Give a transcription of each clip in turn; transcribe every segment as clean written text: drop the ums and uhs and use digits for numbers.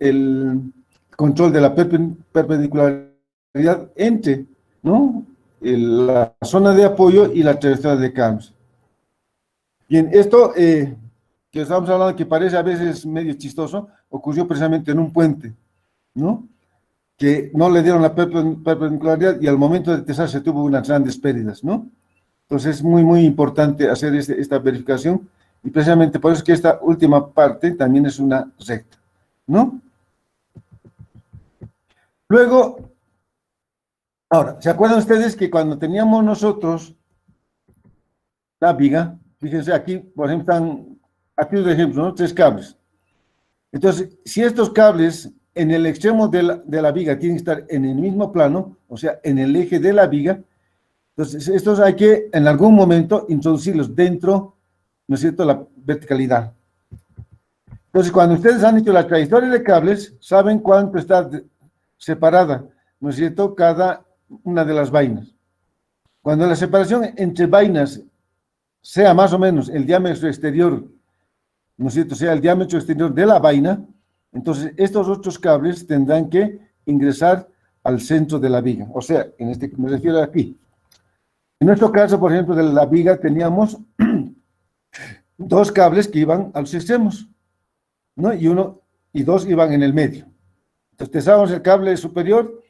el control de la perpendicularidad entre, ¿no?, la zona de apoyo y la trayectoria de cambios. Bien, esto que estamos hablando, que parece a veces medio chistoso, ocurrió precisamente en un puente, ¿no?, que no le dieron la perpendicularidad y al momento de aterrizar se tuvo unas grandes pérdidas, ¿no? Entonces es muy, muy importante hacer esta verificación y precisamente por eso es que esta última parte también es una recta, ¿no? Luego, ahora, ¿se acuerdan ustedes que cuando teníamos nosotros la viga, fíjense aquí, por ejemplo, están, aquí de ejemplo, ¿no?, 3 cables. Entonces, si estos cables en el extremo de la viga tienen que estar en el mismo plano, o sea, en el eje de la viga, entonces estos hay que en algún momento introducirlos dentro, ¿no es cierto?, la verticalidad. Entonces, cuando ustedes han hecho la trayectoria de cables, saben cuánto está separada, ¿no es cierto?, cada una de las vainas. Cuando la separación entre vainas sea más o menos el diámetro exterior, ¿no es cierto?, sea el diámetro exterior de la vaina, entonces estos otros cables tendrán que ingresar al centro de la viga. O sea, en este me refiero aquí. En nuestro caso, por ejemplo, de la viga teníamos 2 cables que iban a los extremos, ¿no?, y 2 iban en el medio. Entonces tesábamos el cable superior,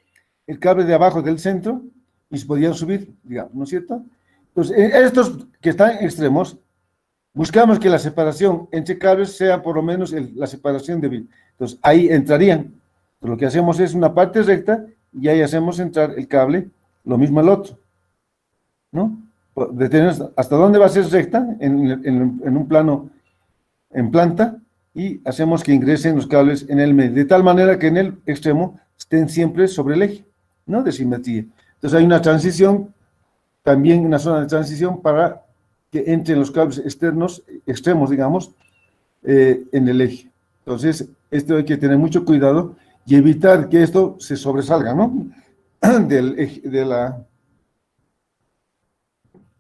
el cable de abajo del centro, y se podían subir, digamos, ¿no es cierto? Entonces, estos que están extremos, buscamos que la separación entre cables sea por lo menos la separación de viga. Entonces, ahí entrarían. Entonces, lo que hacemos es una parte recta y ahí hacemos entrar el cable, lo mismo el otro, ¿no? Detenemos hasta dónde va a ser recta en un plano, en planta, y hacemos que ingresen los cables en el medio, de tal manera que en el extremo estén siempre sobre el eje, ¿no?, de simetría. Entonces hay una transición, también una zona de transición para que entren los cables extremos, digamos, en el eje. Entonces, esto hay que tener mucho cuidado y evitar que esto se sobresalga, ¿no?, del eje,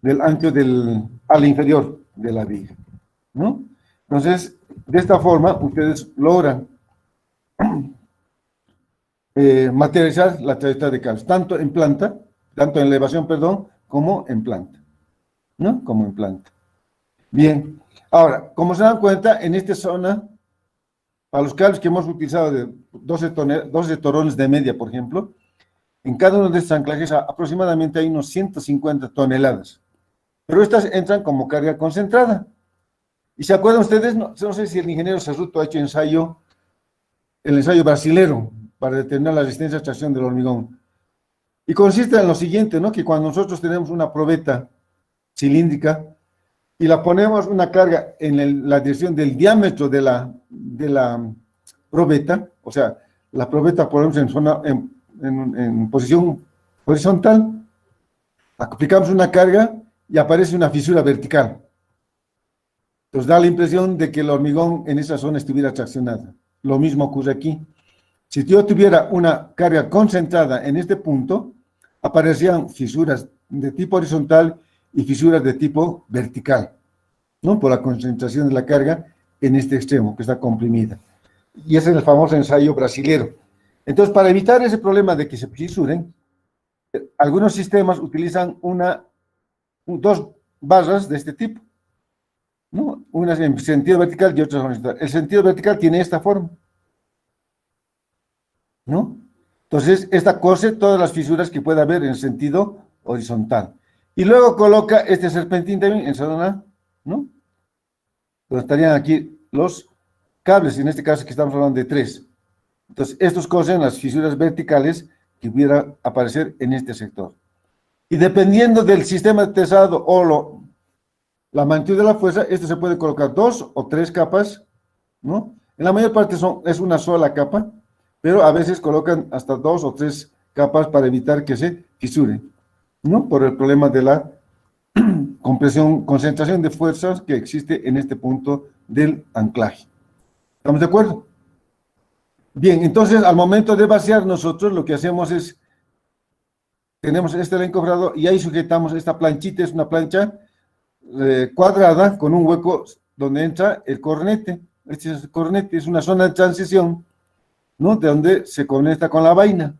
del ancho del ala inferior de la viga, ¿no? Entonces, de esta forma, ustedes logran materializar la trayectoria de cables, tanto en elevación, perdón, como en planta, ¿no? Como en planta. Bien, ahora, como se dan cuenta, en esta zona, para los cables que hemos utilizado de 12 torones de media, por ejemplo, en cada uno de estos anclajes aproximadamente hay unos 150 toneladas, pero estas entran como carga concentrada. ¿Y se acuerdan ustedes? No sé si el ingeniero Cerruto ha hecho el ensayo brasilero para determinar la resistencia a tracción del hormigón. Y consiste en lo siguiente, ¿no?, que cuando nosotros tenemos una probeta cilíndrica y la ponemos una carga en la dirección del diámetro de la probeta, o sea, la probeta ponemos en posición horizontal, aplicamos una carga y aparece una fisura vertical. Entonces da la impresión de que el hormigón en esa zona estuviera traccionada. Lo mismo ocurre aquí. Si yo tuviera una carga concentrada en este punto, aparecerían fisuras de tipo horizontal y fisuras de tipo vertical, ¿no?, por la concentración de la carga en este extremo, que está comprimida. Y ese es el famoso ensayo brasilero. Entonces, para evitar ese problema de que se fisuren, algunos sistemas utilizan 2 barras de este tipo, ¿no?, unas en sentido vertical y otras en horizontal. El sentido vertical tiene esta forma, ¿no? Entonces, esta cose todas las fisuras que pueda haber en sentido horizontal. Y luego coloca este serpentín también en zona, ¿no? Entonces estarían aquí los cables, en este caso que estamos hablando de 3. Entonces, estos cosen las fisuras verticales que pudiera aparecer en este sector. Y dependiendo del sistema de tesado o la magnitud de la fuerza, esto se puede colocar 2 o 3 capas, ¿no? En la mayor parte es una sola capa, pero a veces colocan hasta 2 o 3 capas para evitar que se fisuren, ¿no?, por el problema de la concentración de fuerzas que existe en este punto del anclaje. ¿Estamos de acuerdo? Bien, entonces al momento de vaciar nosotros lo que hacemos es, tenemos este encofrado y ahí sujetamos esta planchita, es una plancha cuadrada con un hueco donde entra el cornete. Este es el cornete, es una zona de transición ¿no? De donde se conecta con la vaina,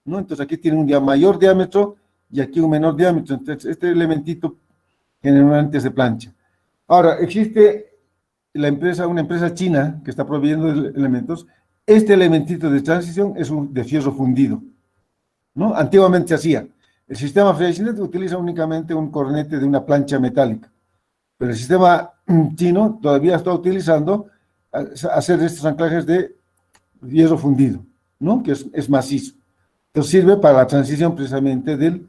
¿no? Entonces aquí tiene un mayor diámetro y aquí un menor diámetro. Entonces este elementito generalmente se plancha. Ahora, existe una empresa china que está proveyendo elementos. Este elementito de transición es de fierro fundido, ¿no? Antiguamente se hacía. El sistema Freycinet utiliza únicamente un cornete de una plancha metálica, pero el sistema chino todavía está utilizando hacer estos anclajes de hierro fundido, ¿no? Que es macizo. Entonces sirve para la transición precisamente del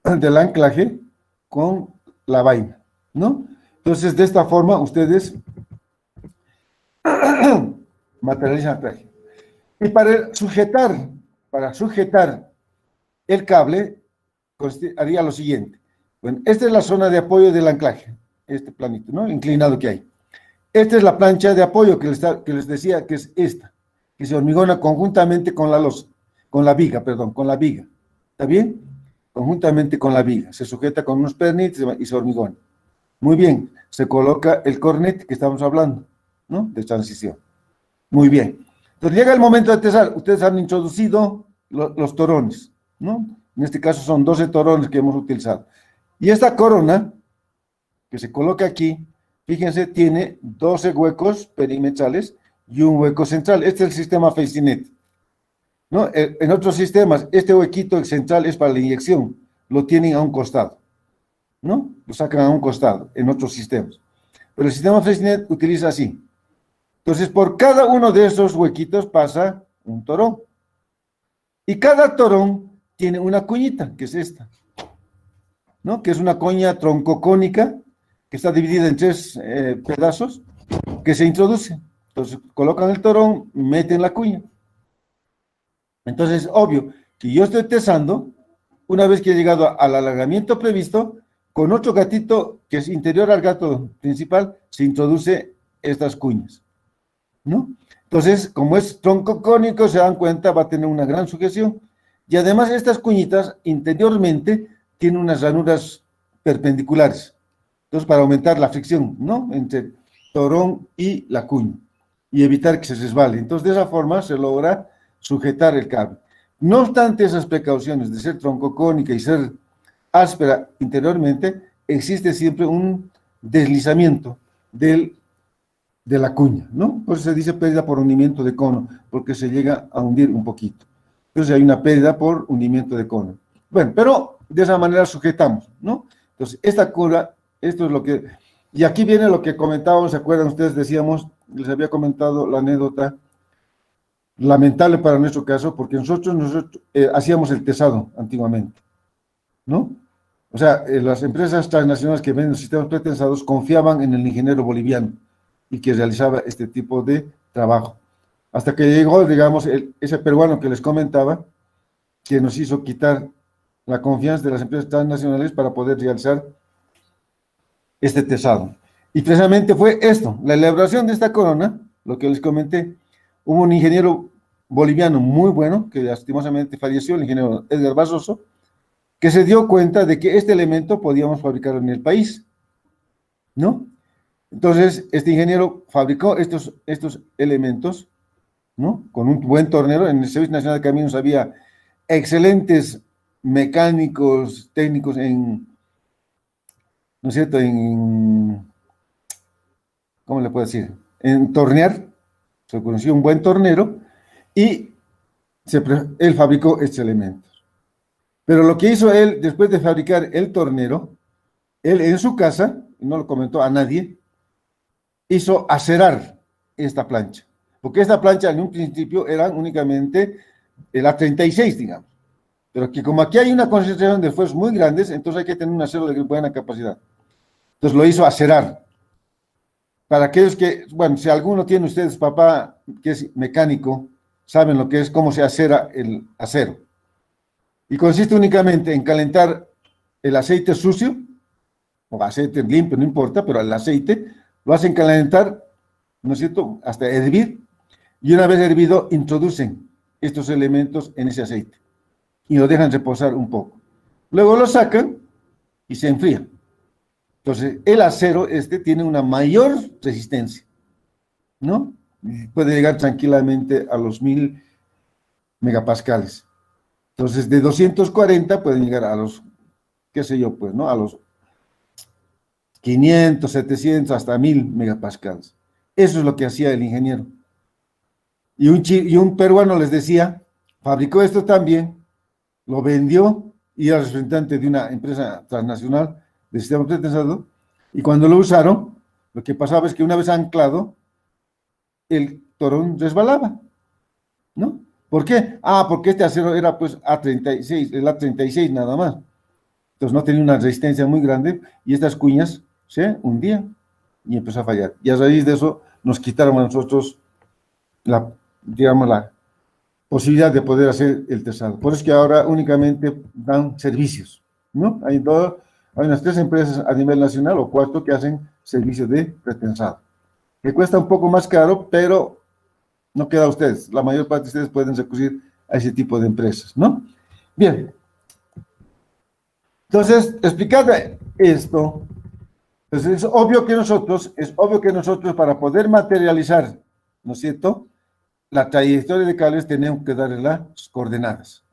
anclaje con la vaina, ¿no? Entonces, de esta forma, ustedes materializan anclaje. Y para sujetar el cable, haría lo siguiente. Bueno, esta es la zona de apoyo del anclaje, este planito, ¿no? Inclinado que hay. Esta es la plancha de apoyo que les decía que es esta, que se hormigona conjuntamente con la losa, con la viga. ¿Está bien? Conjuntamente con la viga. Se sujeta con unos pernites y se hormigona. Muy bien. Se coloca el cornet que estamos hablando, ¿no? De transición. Muy bien. Entonces llega el momento de tesar. Ustedes han introducido los torones, ¿no? En este caso son 12 torones que hemos utilizado. Y esta corona, que se coloca aquí, fíjense, tiene 12 huecos perimetrales y un hueco central. Este es el sistema Freycinet, ¿no? En otros sistemas, este huequito central es para la inyección. Lo tienen a un costado, ¿no? Lo sacan a un costado en otros sistemas. Pero el sistema Freycinet utiliza así. Entonces, por cada uno de esos huequitos pasa un torón. Y cada torón tiene una cuñita, que es esta, ¿no? Que es una cuña troncocónica, que está dividida en 3 pedazos, que se introduce. Entonces, colocan el torón, meten la cuña. Entonces, obvio, que yo estoy tesando, una vez que he llegado al alargamiento previsto, con otro gatito que es interior al gato principal, se introduce estas cuñas, ¿no? Entonces, como es tronco cónico, se dan cuenta, va a tener una gran sujeción. Y además, estas cuñitas interiormente tienen unas ranuras perpendiculares. Entonces, para aumentar la fricción, ¿no? Entre torón y la cuña. Y evitar que se resbale. Entonces, de esa forma se logra sujetar el cable. No obstante esas precauciones de ser troncocónica y ser áspera interiormente, existe siempre un deslizamiento de la cuña, ¿no? Por eso se dice pérdida por hundimiento de cono, porque se llega a hundir un poquito. Entonces hay una pérdida por hundimiento de cono. Bueno, pero de esa manera sujetamos, ¿no? Entonces, esta cura, esto es lo que... Y aquí viene lo que comentábamos, ¿se acuerdan ustedes? Decíamos, les había comentado la anécdota lamentable para nuestro caso, porque nosotros hacíamos el tesado antiguamente, ¿no? O sea, las empresas transnacionales que venden sistemas pretensados confiaban en el ingeniero boliviano y que realizaba este tipo de trabajo. Hasta que llegó, digamos, ese peruano que les comentaba, que nos hizo quitar la confianza de las empresas transnacionales para poder realizar este tesado. Y precisamente fue esto, la elaboración de esta corona, lo que les comenté. Hubo un ingeniero boliviano muy bueno, que lastimosamente falleció, el ingeniero Edgar Barroso, que se dio cuenta de que este elemento podíamos fabricarlo en el país, ¿no? Entonces, este ingeniero fabricó estos elementos, ¿no? Con un buen tornero. En el Servicio Nacional de Caminos había excelentes mecánicos, técnicos ¿no es cierto?, ¿cómo le puedo decir? En tornear, se conoció un buen tornero, y él fabricó estos elementos. Pero lo que hizo él, después de fabricar el tornero, él en su casa, no lo comentó a nadie, hizo acerar esta plancha. Porque esta plancha en un principio eran únicamente el A36, digamos. Pero que como aquí hay una concentración de esfuerzos muy grandes, entonces hay que tener un acero de buena capacidad. Entonces lo hizo acerar. Para aquellos que, bueno, si alguno tiene ustedes, papá, que es mecánico, saben lo que es, cómo se acera el acero. Y consiste únicamente en calentar el aceite sucio, o aceite limpio, no importa, pero el aceite lo hacen calentar, ¿no es cierto?, hasta hervir, y una vez hervido, introducen estos elementos en ese aceite, y lo dejan reposar un poco. Luego lo sacan y se enfrían. Entonces, el acero tiene una mayor resistencia, ¿no? puede llegar tranquilamente a los 1000 megapascales. Entonces, de 240 pueden llegar a los, qué sé yo, pues, ¿no? A los 500, 700, hasta 1000 megapascales. Eso es lo que hacía el ingeniero. Y un peruano les decía, fabricó esto también, lo vendió y era representante de una empresa transnacional de sistema pretensado, y cuando lo usaron, lo que pasaba es que una vez anclado, el torón resbalaba, ¿no? ¿Por qué? Ah, porque este acero era pues A36, el A36 nada más. Entonces no tenía una resistencia muy grande y estas cuñas se hundían y empezó a fallar. Y a raíz de eso nos quitaron a nosotros digamos, la posibilidad de poder hacer el tensado. Por eso es que ahora únicamente dan servicios, ¿no? Hay unas 3 empresas a nivel nacional o 4 que hacen servicios de pretensado, que cuesta un poco más caro, pero no queda a ustedes. La mayor parte de ustedes pueden recurrir a ese tipo de empresas, ¿no? Bien. Entonces, explicado esto, pues es obvio que nosotros para poder materializar, ¿no es cierto?, la trayectoria de cables tenemos que darle las coordenadas,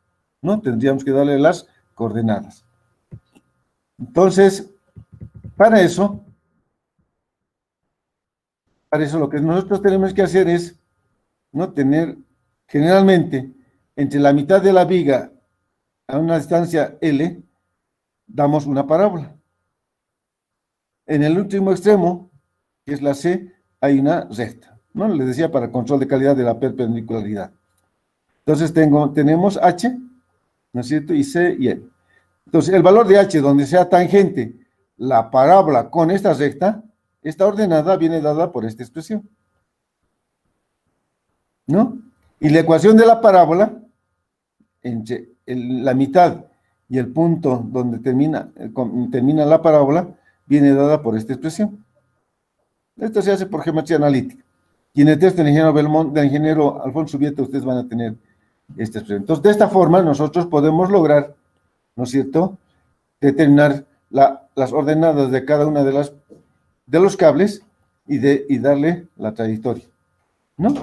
¿no? Tendríamos que darle las coordenadas. Entonces, para eso lo que nosotros tenemos que hacer es, ¿no?, tener generalmente entre la mitad de la viga a una distancia L, damos una parábola. En el último extremo, que es la C, hay una recta, ¿no? Les decía, para control de calidad de la perpendicularidad. Entonces tenemos H, ¿no es cierto?, y C y L. Entonces, el valor de H, donde sea tangente la parábola con esta recta, esta ordenada viene dada por esta expresión, ¿no? Y la ecuación de la parábola, entre la mitad y el punto donde termina la parábola, viene dada por esta expresión. Esto se hace por geometría analítica. Y en el texto del ingeniero Alfonso Vieta, ustedes van a tener esta expresión. Entonces, de esta forma, nosotros podemos lograr, ¿no es cierto?, determinar las ordenadas de cada una de los cables y darle la trayectoria, ¿no?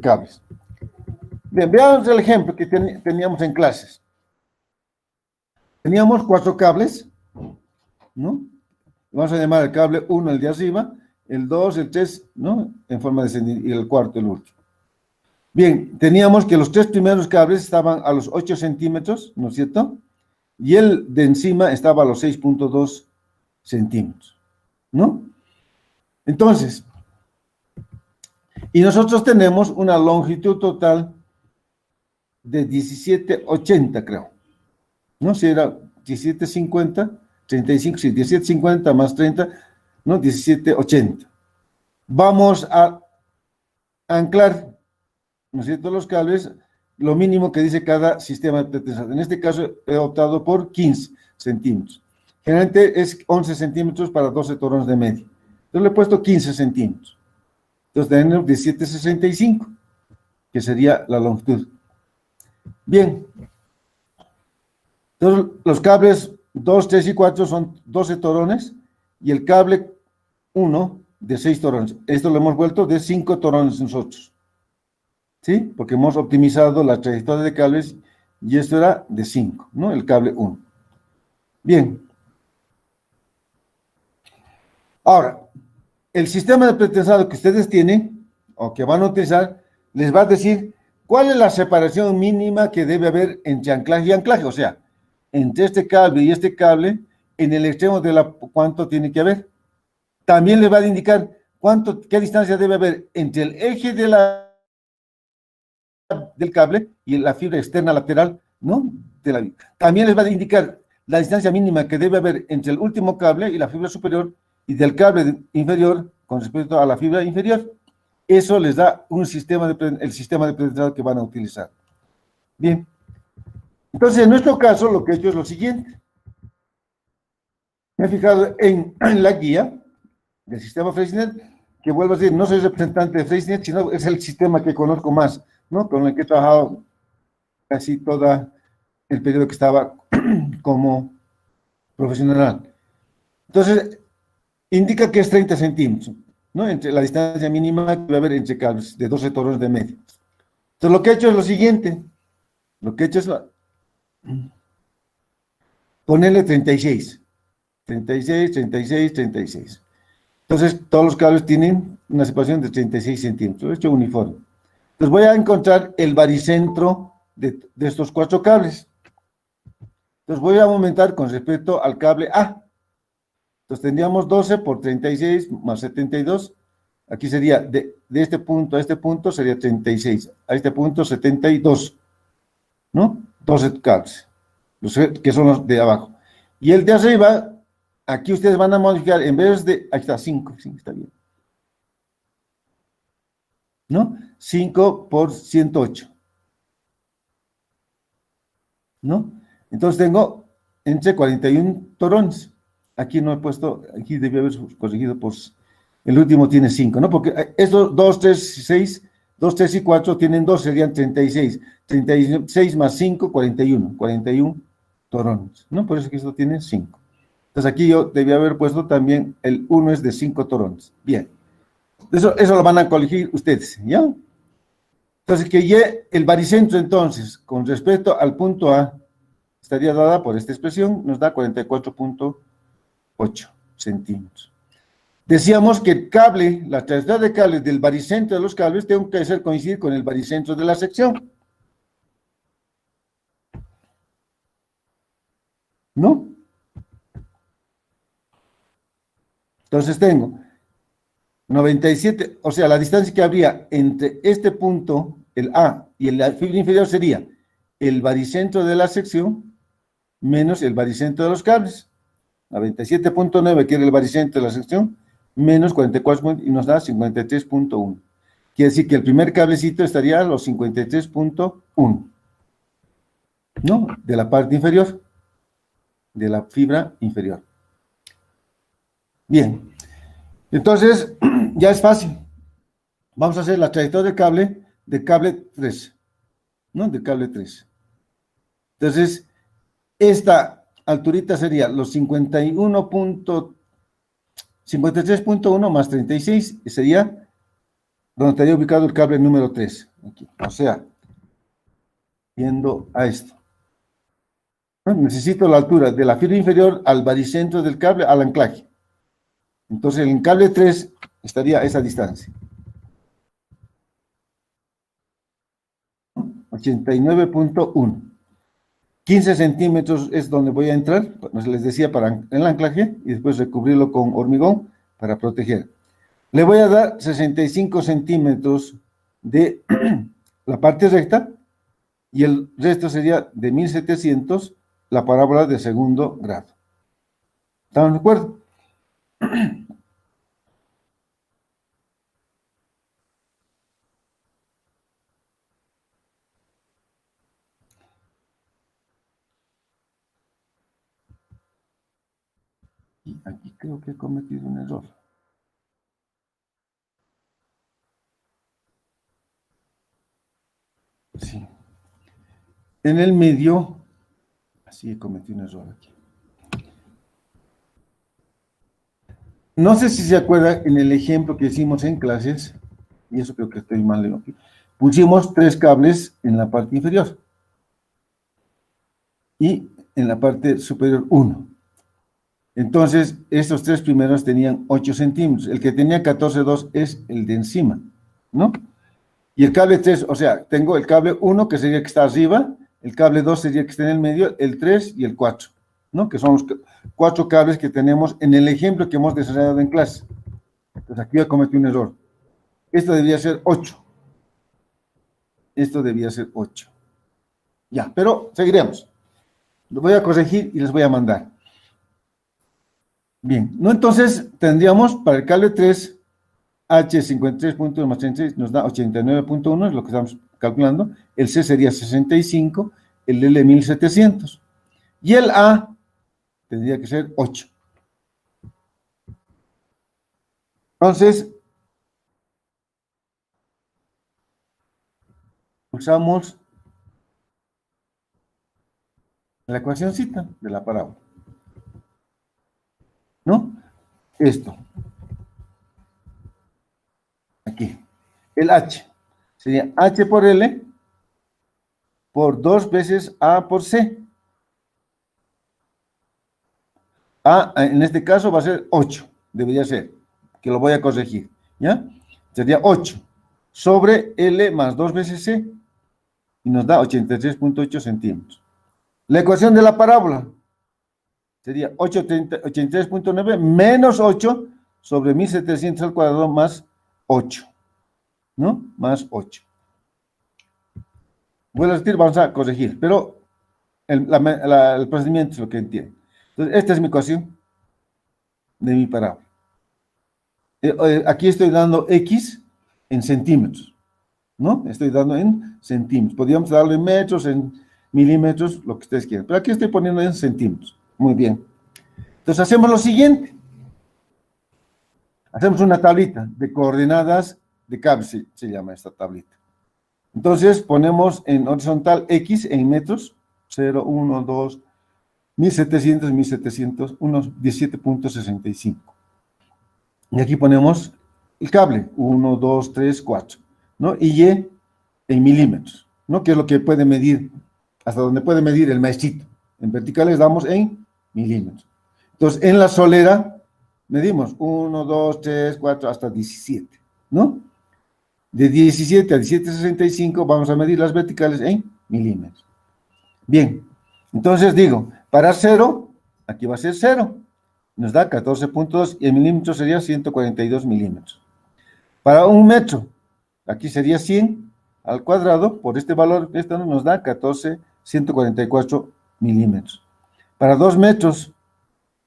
Cables. Bien, veamos el ejemplo que teníamos en clases. Teníamos 4 cables, ¿no? Vamos a llamar el cable 1 el de arriba, el 2, el 3, ¿no?, en forma descendente, y el cuarto, el último. Bien, teníamos que los 3 primeros cables estaban a los 8 centímetros, ¿no es cierto?, y el de encima estaba a los 6.2 centímetros, ¿no? Entonces, y nosotros tenemos una longitud total de 1780, creo, ¿no? Si era 1750, 35, sí, 1750 más 30, ¿no? 1780. Vamos a anclar, ¿no es cierto?, los cables, lo mínimo que dice cada sistema de pretensado. En este caso he optado por 15 centímetros. Generalmente es 11 centímetros para 12 torones de medio. Entonces le he puesto 15 centímetros. Entonces tenemos 1765, que sería la longitud. Bien. Entonces los cables 2, 3 y 4 son 12 torones y el cable 1 de 6 torones. Esto lo hemos vuelto de 5 torones nosotros, ¿sí? Porque hemos optimizado la trayectoria de cables y esto era de 5, ¿no? El cable 1. Bien. Ahora, el sistema de pretensado que ustedes tienen o que van a utilizar les va a decir cuál es la separación mínima que debe haber entre anclaje y anclaje, o sea, entre este cable y este cable, en el extremo de cuánto tiene que haber. También les va a indicar qué distancia debe haber entre el eje del cable y la fibra externa lateral, ¿no?, también les va a indicar la distancia mínima que debe haber entre el último cable y la fibra superior y del cable inferior con respecto a la fibra inferior. Eso les da el sistema de pretensado que van a utilizar. Bien. Entonces, en nuestro caso, lo que he hecho es lo siguiente. Me he fijado en la guía del sistema Freycinet, que vuelvo a decir, no soy representante de Freycinet, sino es el sistema que conozco más, ¿no?, con el que he trabajado casi todo el periodo que estaba como profesional. Entonces, indica que es 30 centímetros. ¿no? Entre la distancia mínima que va a haber entre cables de 12 torones de medio. Entonces, lo que he hecho es lo siguiente. Lo que he hecho es ponerle 36. 36, 36, 36. Entonces, todos los cables tienen una separación de 36 centímetros. Lo he hecho uniforme. Entonces, voy a encontrar el baricentro de estos 4 cables. Entonces, voy a aumentar con respecto al cable A. Entonces, tendríamos 12 por 36 más 72. Aquí sería de este punto a este punto sería 36. A este punto 72. ¿No? 12 cables, que son los de abajo. Y el de arriba, aquí ustedes van a modificar, en vez de, aquí está, 5, sí, está bien. ¿No? 5 por 108. ¿No? Entonces tengo entre 41 torones. Aquí no he puesto, aquí debí haber corregido, pues, el último tiene 5, ¿no? Porque estos 2, 3, 6, 2, 3 y 4 tienen 2, serían 36. 36 más 5, 41. 41 torones, ¿no? Por eso que esto tiene 5. Entonces aquí yo debía haber puesto también el 1 es de 5 torones. Bien. Eso lo van a corregir ustedes, ¿ya? Entonces, que ya el baricentro, entonces, con respecto al punto A, estaría dada por esta expresión, nos da 44.8 centímetros. Decíamos que el cable, la trayectoria de cables del baricentro de los cables, tengo que hacer coincidir con el baricentro de la sección. ¿No? Entonces tengo 97, o sea, la distancia que habría entre este punto, el A, y la fibra inferior sería el baricentro de la sección menos el baricentro de los cables. 97.9, que era el baricentro de la sección, menos 44, y nos da 53.1. Quiere decir que el primer cablecito estaría a los 53.1, ¿no? De la parte inferior, de la fibra inferior. Bien, entonces ya es fácil. Vamos a hacer la trayectoria de cable 3, ¿no? De cable 3. Entonces, esta alturita sería los 53.1 más 36, sería donde estaría ubicado el cable número 3. Aquí. O sea, viendo a esto. Necesito la altura de la fibra inferior al baricentro del cable al anclaje. Entonces, en cable 3 estaría a esa distancia. 89.1. 15 centímetros es donde voy a entrar, pues les decía, para el anclaje, y después recubrirlo con hormigón para proteger. Le voy a dar 65 centímetros de la parte recta, y el resto sería de 1700 la parábola de segundo grado. ¿Estamos de acuerdo? Y aquí creo que he cometido un error. Sí. En el medio, así he cometido un error aquí. No sé si se acuerda en el ejemplo que hicimos en clases, y eso creo que estoy mal aquí, pusimos 3 cables en la parte inferior y en la parte superior 1. Entonces, estos 3 primeros tenían 8 centímetros. El que tenía 14,2 es el de encima, ¿no? Y el cable 3, o sea, tengo el cable 1 que sería el que está arriba, el cable 2 sería el que está en el medio, el 3 y el 4, ¿no? Que son los 4 cables que tenemos en el ejemplo que hemos desarrollado en clase. Entonces aquí yo cometí un error. Esto debía ser 8. Esto debía ser 8. Ya, pero seguiremos. Lo voy a corregir y les voy a mandar. Bien, ¿no? Entonces tendríamos para el cable 3, H53.1 más 36 nos da 89.1, es lo que estamos calculando. El C sería 65, el L 1700. Y el A tendría que ser 8. Entonces, usamos la ecuacióncita de la parábola, ¿no? Esto. el H. Sería H por L por 2 veces A por C. A, en este caso, va a ser 8, debería ser, que lo voy a corregir, ¿ya? Sería 8 sobre L más 2 veces C, y nos da 83.8 centímetros. La ecuación de la parábola sería 83.9 menos 8 sobre 1700 al cuadrado más 8, ¿no? Más 8. Voy a repetir, vamos a corregir, pero el procedimiento es lo que entiendo. Entonces, esta es mi ecuación de mi parábola. Aquí estoy dando X en centímetros, ¿no? Estoy dando en centímetros. Podríamos darlo en metros, en milímetros, lo que ustedes quieran. Pero aquí estoy poniendo en centímetros. Muy bien. Entonces, hacemos lo siguiente. Hacemos una tablita de coordenadas de cables, se llama esta tablita. Entonces, ponemos en horizontal X en metros, 0, 1, 2, 1700, 1700, unos 17.65. Y aquí ponemos el cable, 1, 2, 3, 4, ¿no? Y Y en milímetros, ¿no? Que es lo que puede medir, hasta donde puede medir el maestrito. En verticales damos en milímetros. Entonces, en la solera medimos 1, 2, 3, 4, hasta 17, ¿no? De 17 a 17.65 vamos a medir las verticales en milímetros. Bien, entonces digo, para 0, aquí va a ser 0. Nos da 14.2 y en milímetros sería 142 milímetros. Para 1 metro, aquí sería 100 al cuadrado, por este valor, esto nos da 144 milímetros. Para 2 metros,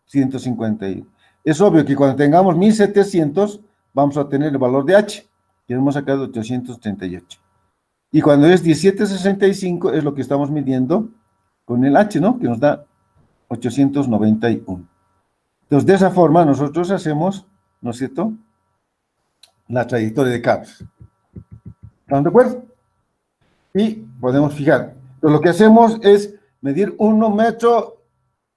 151. Es obvio que cuando tengamos 1700, vamos a tener el valor de H, que hemos sacado 838. Y cuando es 1765 es lo que estamos midiendo con el H, ¿no? Que nos da 891. Entonces, de esa forma nosotros hacemos, ¿no es cierto?, la trayectoria de cables. ¿Están de acuerdo? Y podemos fijar. Entonces, lo que hacemos es medir 1 metro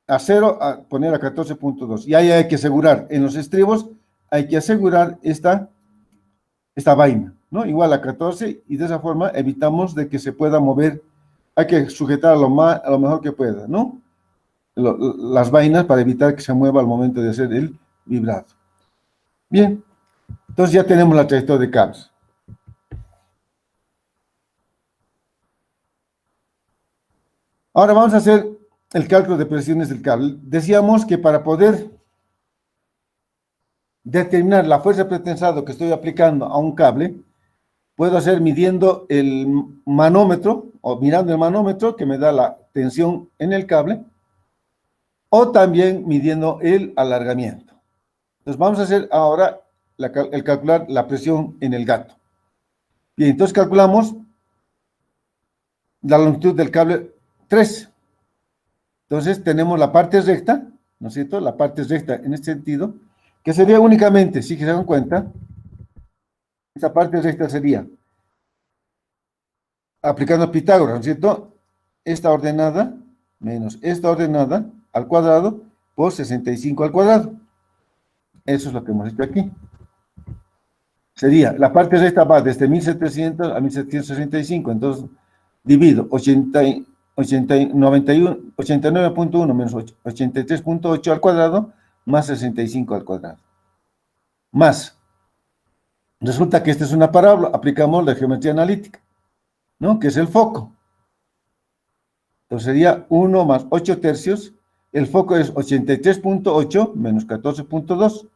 a 0, a poner a 14.2. Y ahí hay que asegurar, en los estribos, hay que asegurar esta vaina, ¿no? Igual a 14, y de esa forma evitamos de que se pueda mover. Hay que sujetar a lo mejor que pueda, ¿no? Las vainas para evitar que se mueva al momento de hacer el vibrado. Bien, entonces ya tenemos la trayectoria de cables. Ahora vamos a hacer el cálculo de presiones del cable. Decíamos que para poder determinar la fuerza pretensado que estoy aplicando a un cable, puedo hacer midiendo el manómetro, o mirando el manómetro que me da la tensión en el cable, o también midiendo el alargamiento. Entonces vamos a hacer ahora el calcular la presión en el gato. Bien, entonces calculamos la longitud del cable 3. Entonces tenemos la parte recta, ¿no es cierto? La parte recta en este sentido, que sería únicamente, si se dan cuenta, esa parte recta sería, aplicando Pitágoras, ¿no es cierto?, esta ordenada menos esta ordenada al cuadrado por 65 al cuadrado. Eso es lo que hemos hecho aquí. Sería, la parte recta va desde 1700 a 1765, entonces divido 89.1 menos 83.8 al cuadrado más 65 al cuadrado. Más, resulta que esta es una parábola, aplicamos la geometría analítica, ¿no? Que es el foco. Entonces sería 1 más 8 tercios, el foco es 83.8 menos 14.2,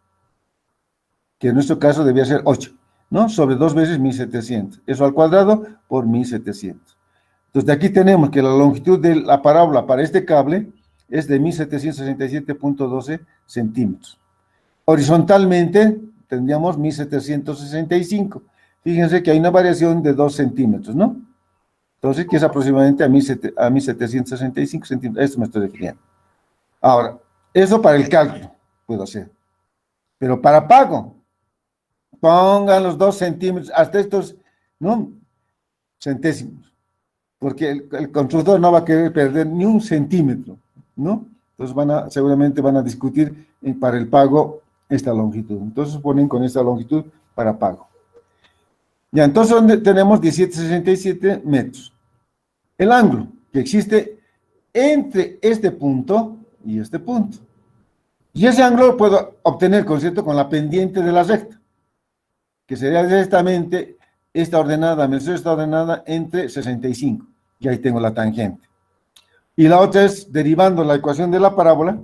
que en nuestro caso debía ser 8, ¿no? Sobre 2 veces 1700, eso al cuadrado por 1700. Entonces de aquí tenemos que la longitud de la parábola para este cable es de 1767.12 centímetros. Horizontalmente tendríamos 1765. Fíjense que hay una variación de 2 centímetros, ¿no? Entonces, que es aproximadamente a 1765 centímetros. Esto me estoy refiriendo. Ahora, eso para el cálculo puedo hacer. Pero para pago, pongan los 2 centímetros hasta estos, ¿no?, centésimos. Porque el constructor no va a querer perder ni un centímetro, ¿no? Entonces seguramente van a discutir para el pago esta longitud. Entonces ponen con esta longitud para pago. Ya, entonces ¿dónde tenemos 17,67 metros? El ángulo que existe entre este punto y este punto. Y ese ángulo lo puedo obtener, ¿con cierto?, con la pendiente de la recta, que sería directamente esta ordenada menos esta ordenada entre 65. Y ahí tengo la tangente. Y la otra es derivando la ecuación de la parábola,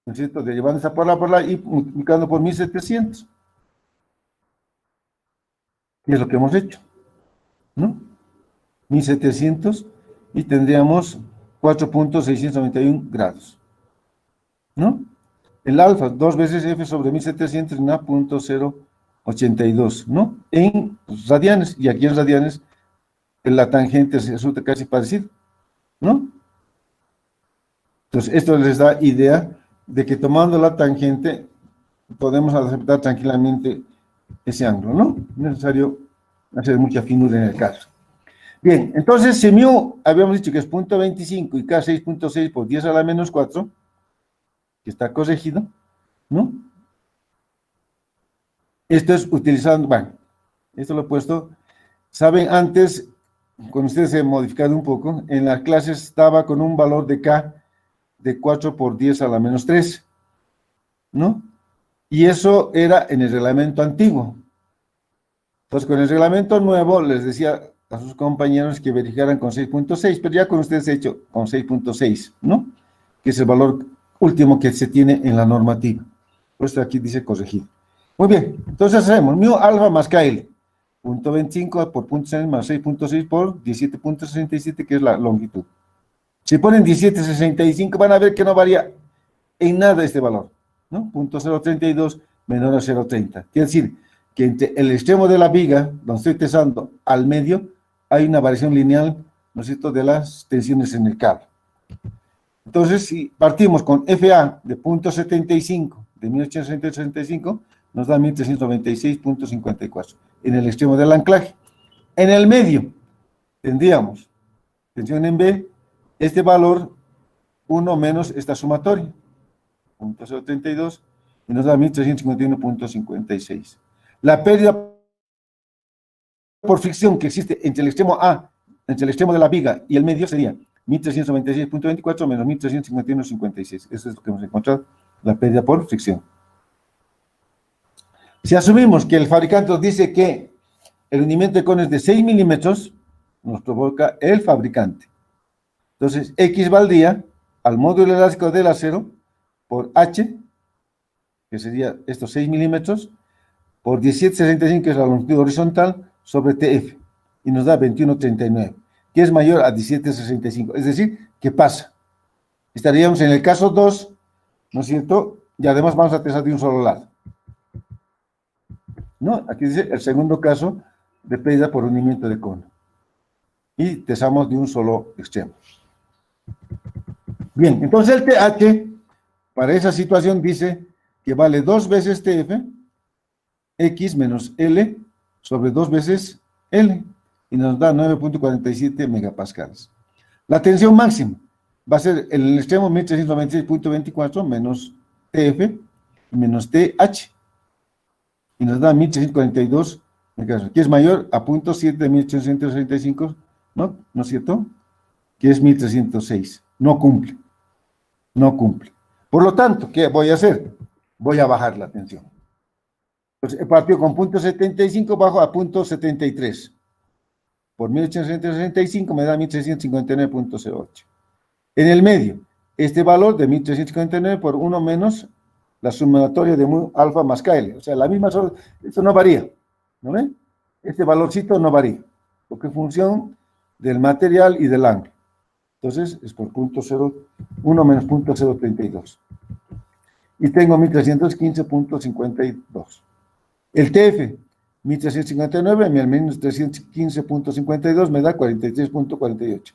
¿no es cierto?, derivando esa parábola y multiplicando por 1700. Y es lo que hemos hecho, ¿no? 1700 y tendríamos 4,691 grados, ¿no? El alfa, 2 veces f sobre 1700, 1,082, ¿no? En radianes, y aquí en radianes la tangente resulta casi parecido, ¿no? Entonces, esto les da idea de que tomando la tangente podemos aceptar tranquilamente ese ángulo, ¿no? No es necesario hacer mucha finura en el caso. Bien, entonces, si mu habíamos dicho que es 0,25 y k 6,6 por 10 a la menos 4, que está corregido, ¿no? Esto es utilizando, bueno, esto lo he puesto, saben, antes, cuando ustedes se han modificado un poco, en las clases estaba con un valor de k de 4 por 10 a la menos 3, ¿no? Y eso era en el reglamento antiguo. Entonces, con el reglamento nuevo, les decía a sus compañeros que verificaran con 6,6, pero ya con ustedes he hecho con 6,6, ¿no? Que es el valor último que se tiene en la normativa. Por eso aquí dice corregido. Muy bien, entonces hacemos mu alfa más KL, 0,25 por 0,6 más 6,6 por 17,67, que es la longitud. Si ponen 17,65, van a ver que no varía en nada este valor, ¿no? 0,032 menor a 0,30. Quiere decir que entre el extremo de la viga, donde estoy tensando, al medio, hay una variación lineal, ¿no es cierto?, de las tensiones en el cable. Entonces, si partimos con FA de 0,75 de 1865, nos da 1396,54 en el extremo del anclaje. En el medio tendríamos tensión en B, este valor 1 menos esta sumatoria, 0,032, y nos da 1351,56. La pérdida por fricción que existe entre el extremo A, entre el extremo de la viga y el medio sería 1396,24 menos 1351,56. Eso es lo que hemos encontrado, la pérdida por fricción. Si asumimos que el fabricante nos dice que el hundimiento de cono es de 6 milímetros, nos provoca el fabricante. Entonces, X valdría al módulo elástico del acero por H, que sería estos 6 milímetros, por 17,65, que es la longitud horizontal, sobre TF, y nos da 21,39, que es mayor a 17,65. Es decir, que pasa. Estaríamos en el caso 2, ¿no es cierto? Y además vamos a tensar de un solo lado, ¿no? Aquí dice el segundo caso de pérdida por hundimiento de cono. Y tensamos de un solo extremo. Bien, entonces el TH, para esa situación, dice que vale 2 veces TF, X menos L, sobre 2 veces L, y nos da 9,47 megapascales. La tensión máxima va a ser en el extremo 1396,24 menos TF menos TH, y nos da 1342 megapascales, que es mayor a 0,7 de 1865, ¿no? ¿No es cierto? Que es 1306. No cumple. No cumple. Por lo tanto, ¿qué voy a hacer? Voy a bajar la tensión. Pues he partido con 0,75, bajo a 0,73. Por 1865 me da 1359,08. En el medio, este valor de 1359 por 1 menos la sumatoria de mu alfa más KL. O sea, la misma, esto no varía. ¿No ven? Este valorcito no varía, porque es función del material y del ángulo. Entonces, es por 1 menos 0,032. Y tengo 1315,52. El TF, 1359, menos 315,52 me da 43,48.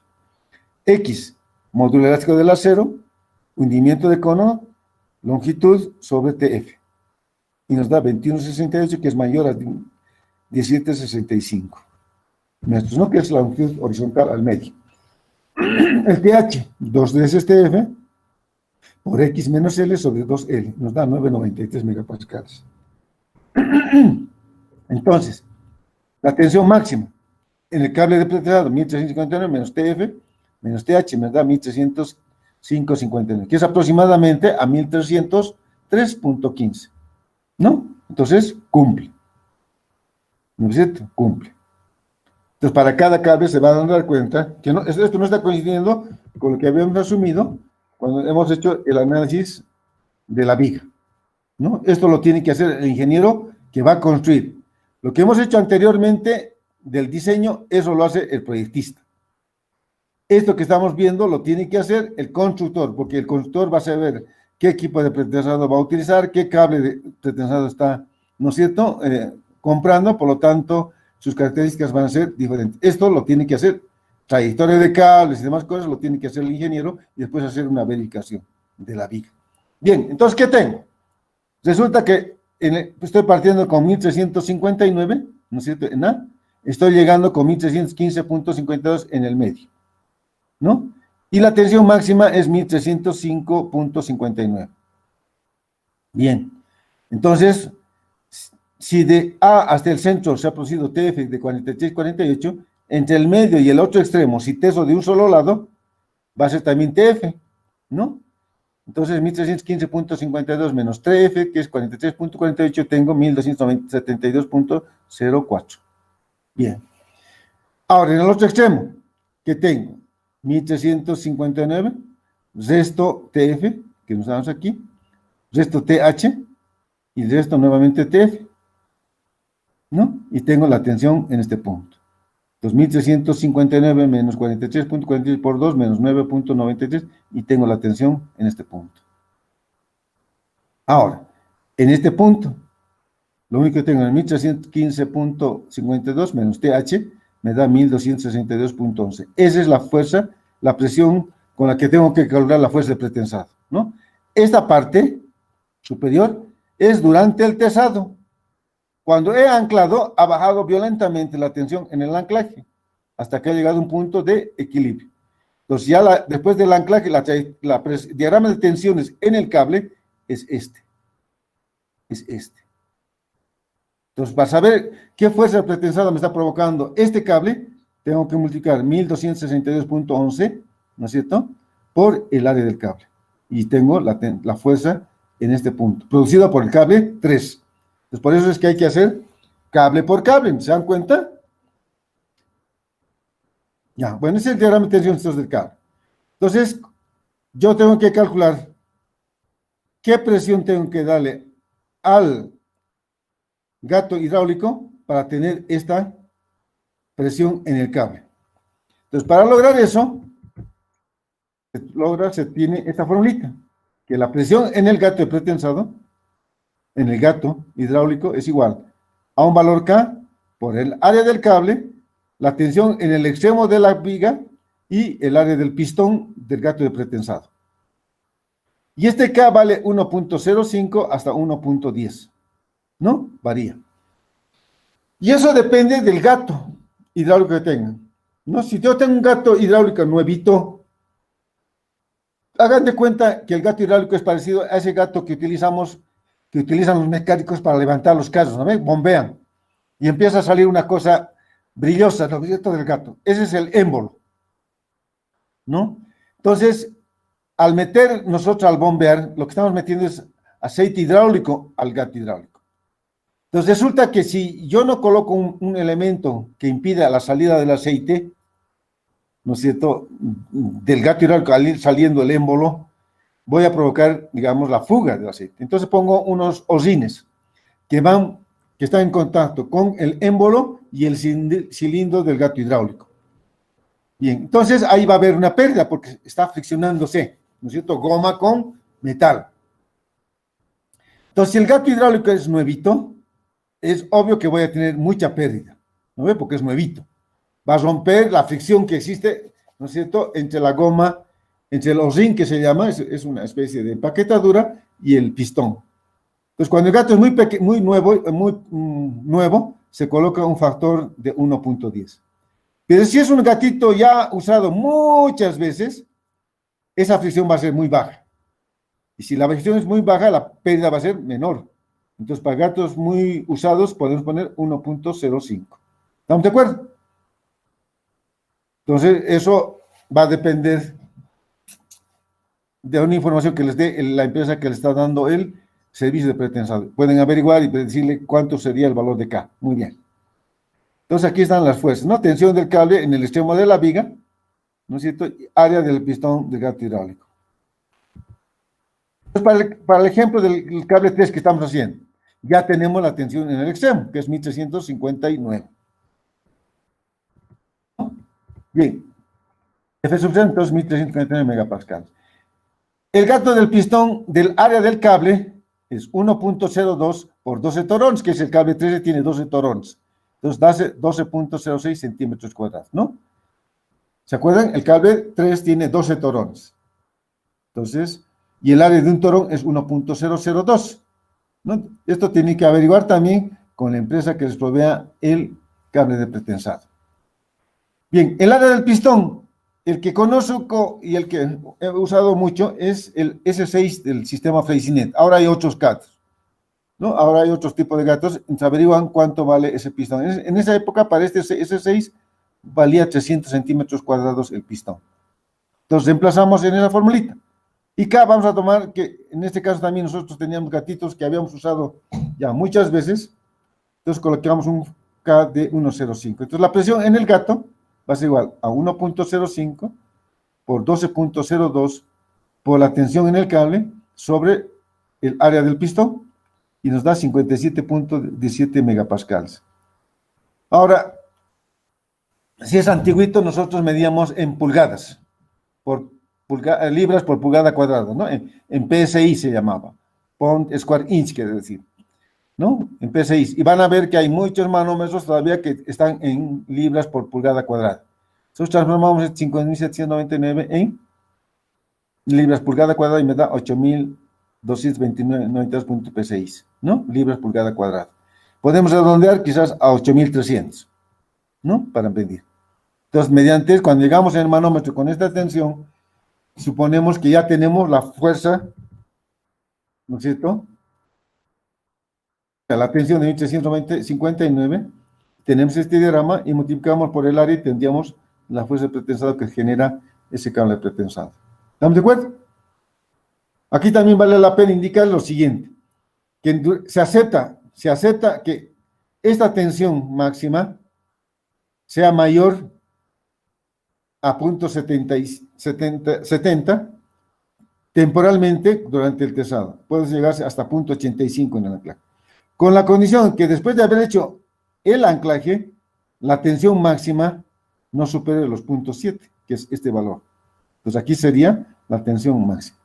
X, módulo elástico del acero, hundimiento de cono, longitud sobre TF. Y nos da 21,68, que es mayor a 17,65 metros, ¿no? Que es la longitud horizontal al medio. El TH, 2 veces TF, por X menos L sobre 2L, nos da 9,93 megapascales. Entonces, la tensión máxima en el cable de pretensado, 1359 menos TF menos TH me da 1305,59, que es aproximadamente a 1303,15, ¿no? Entonces, cumple. ¿No es cierto? Cumple. Entonces, para cada cable se va a dar cuenta que no, esto no está coincidiendo con lo que habíamos asumido cuando hemos hecho el análisis de la viga, ¿no? Esto lo tiene que hacer el ingeniero que va a construir. Lo que hemos hecho anteriormente del diseño, eso lo hace el proyectista. Esto que estamos viendo lo tiene que hacer el constructor, porque el constructor va a saber qué equipo de pretensado va a utilizar, qué cable de pretensado está, ¿no es cierto?, comprando, por lo tanto, sus características van a ser diferentes. Esto lo tiene que hacer, trayectoria de cables y demás cosas, lo tiene que hacer el ingeniero y después hacer una verificación de la viga. Bien, entonces, ¿qué tengo? Resulta que estoy partiendo con 1359, ¿no es cierto?, en A, estoy llegando con 1315,52 en el medio, ¿no? Y la tensión máxima es 1305,59. Bien, entonces, si de A hasta el centro se ha producido TF de 46,48, entre el medio y el otro extremo, si teso de un solo lado, va a ser también TF, ¿no? Entonces, 1315,52 menos 3F, que es 43,48, tengo 1272,04. Bien. Ahora, en el otro extremo, ¿qué tengo? 1359, resto TF, que nos damos aquí, resto TH, y resto nuevamente TF, ¿no? Y tengo la tensión en este punto. Entonces, 1359 menos 43,46 por 2 menos 9,93, y tengo la tensión en este punto. Ahora, en este punto, lo único que tengo es 1315,52 menos TH, me da 1262,11. Esa es la fuerza, la presión con la que tengo que calcular la fuerza de pretensado, ¿no? Esta parte superior es durante el tesado. Cuando he anclado, ha bajado violentamente la tensión en el anclaje, hasta que ha llegado a un punto de equilibrio. Entonces, ya después del anclaje, el diagrama de tensiones en el cable es este. Es este. Entonces, para saber qué fuerza de pretensado me está provocando este cable, tengo que multiplicar 1262,11, ¿no es cierto?, por el área del cable. Y tengo la fuerza en este punto, producida por el cable 3. Entonces, por eso es que hay que hacer cable por cable, ¿se dan cuenta? Ya, bueno, ese es el diagrama de tensión del cable. Entonces, yo tengo que calcular qué presión tengo que darle al gato hidráulico para tener esta presión en el cable. Entonces, para lograr eso, se tiene esta formulita, que la presión en el gato de pretensado, en el gato hidráulico, es igual a un valor K por el área del cable, la tensión en el extremo de la viga y el área del pistón del gato de pretensado. Y este K vale 1,05 hasta 1,10, ¿no? Varía. Y eso depende del gato hidráulico que tengan, ¿no? Si yo tengo un gato hidráulico nuevito, hagan de cuenta que el gato hidráulico es parecido a ese gato que utilizan los mecánicos para levantar los carros, ¿no ven? Bombean, y empieza a salir una cosa brillosa, ¿no? Del gato. Ese es el émbolo, ¿no? Entonces, al meter nosotros al bombear, lo que estamos metiendo es aceite hidráulico al gato hidráulico. Entonces resulta que si yo no coloco un elemento que impida la salida del aceite, ¿no es cierto?, del gato hidráulico al ir saliendo el émbolo, voy a provocar, digamos, la fuga del aceite. Entonces pongo unos hocines que están en contacto con el émbolo y el cilindro del gato hidráulico. Bien, entonces ahí va a haber una pérdida porque está friccionándose, ¿no es cierto?, goma con metal. Entonces, si el gato hidráulico es nuevito, es obvio que voy a tener mucha pérdida, ¿no ve? Porque es nuevito. Va a romper la fricción que existe, ¿no es cierto?, entre la goma, entre el housing, que se llama, es una especie de empaquetadura, y el pistón. Entonces, cuando el gato es muy nuevo, se coloca un factor de 1,10. Pero si es un gatito ya usado muchas veces, esa fricción va a ser muy baja. Y si la fricción es muy baja, la pérdida va a ser menor. Entonces, para gatos muy usados podemos poner 1,05. ¿Estamos de acuerdo? Entonces, eso va a depender de una información que les dé la empresa que le está dando el servicio de pretensado. Pueden averiguar y decirle cuánto sería el valor de K. Muy bien. Entonces, aquí están las fuerzas, ¿no? Tensión del cable en el extremo de la viga, ¿no es cierto? Área del pistón del gato hidráulico. Entonces, para el ejemplo del cable 3 que estamos haciendo, ya tenemos la tensión en el extremo, que es 1359. Bien, F sub 0, entonces 1359 megapascales. El gato del pistón del área del cable es 1.02 por 12 torones, que es el cable 13, tiene 12 torones. Entonces, da 12.06 centímetros cuadrados, ¿no? ¿Se acuerdan? El cable 3 tiene 12 torones. Entonces, y el área de un torón es 1.002, ¿no? Esto tiene que averiguar también con la empresa que les provea el cable de pretensado. Bien, el área del pistón, el que conozco y el que he usado mucho es el S6 del sistema Freycinet. Ahora hay otros gatos, ¿no? Ahora hay otros tipos de gatos, entonces averiguan cuánto vale ese pistón. En esa época, para este S6, valía 300 centímetros cuadrados el pistón. Entonces, reemplazamos en esa formulita. Y K vamos a tomar, que en este caso también nosotros teníamos gatitos que habíamos usado ya muchas veces, entonces colocamos un K de 1,05. Entonces, la presión en el gato va a ser igual a 1.05 por 12.02 por la tensión en el cable sobre el área del pistón y nos da 57.17 megapascales. Ahora, si es antiguito, nosotros medíamos en pulgadas, libras por pulgada cuadrada, ¿no? En PSI se llamaba, pound square inch, quiere decir, ¿no? En PSI. Y van a ver que hay muchos manómetros todavía que están en libras por pulgada cuadrada. Entonces transformamos 5.799 en libras pulgada cuadrada y me da 8.229.92 PSI, ¿no? Libras pulgada cuadrada. Podemos redondear quizás a 8.300, ¿no? Para medir. Entonces, mediante, cuando llegamos en el manómetro con esta tensión, suponemos que ya tenemos la fuerza, ¿no es cierto? La tensión de 1359, tenemos este diagrama y multiplicamos por el área y tendríamos la fuerza de pretensado que genera ese cable de pretensado. ¿Estamos de acuerdo? Aquí también vale la pena indicar lo siguiente, que se acepta que esta tensión máxima sea mayor a 0.70 temporalmente durante el tesado. Puede llegarse hasta 0.85 en el anclaje. Con la condición que después de haber hecho el anclaje, la tensión máxima no supere los 0.7, que es este valor. Entonces aquí sería la tensión máxima.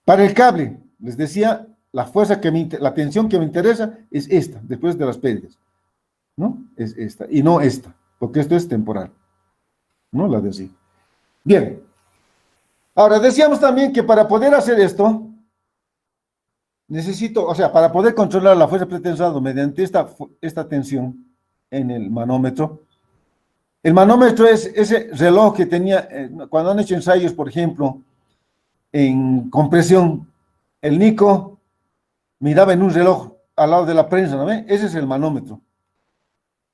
Para el cable, les decía, la tensión que me interesa es esta, después de las pérdidas, ¿no? Es esta, y no esta, porque esto es temporal, ¿no? La de así. Bien. Ahora, decíamos también que para poder hacer esto, necesito, o sea, para poder controlar la fuerza pretensado mediante esta tensión en el manómetro. El manómetro es ese reloj que tenía, cuando han hecho ensayos, por ejemplo, en compresión, el Nico miraba en un reloj al lado de la prensa, ¿no ve? Ese es el manómetro.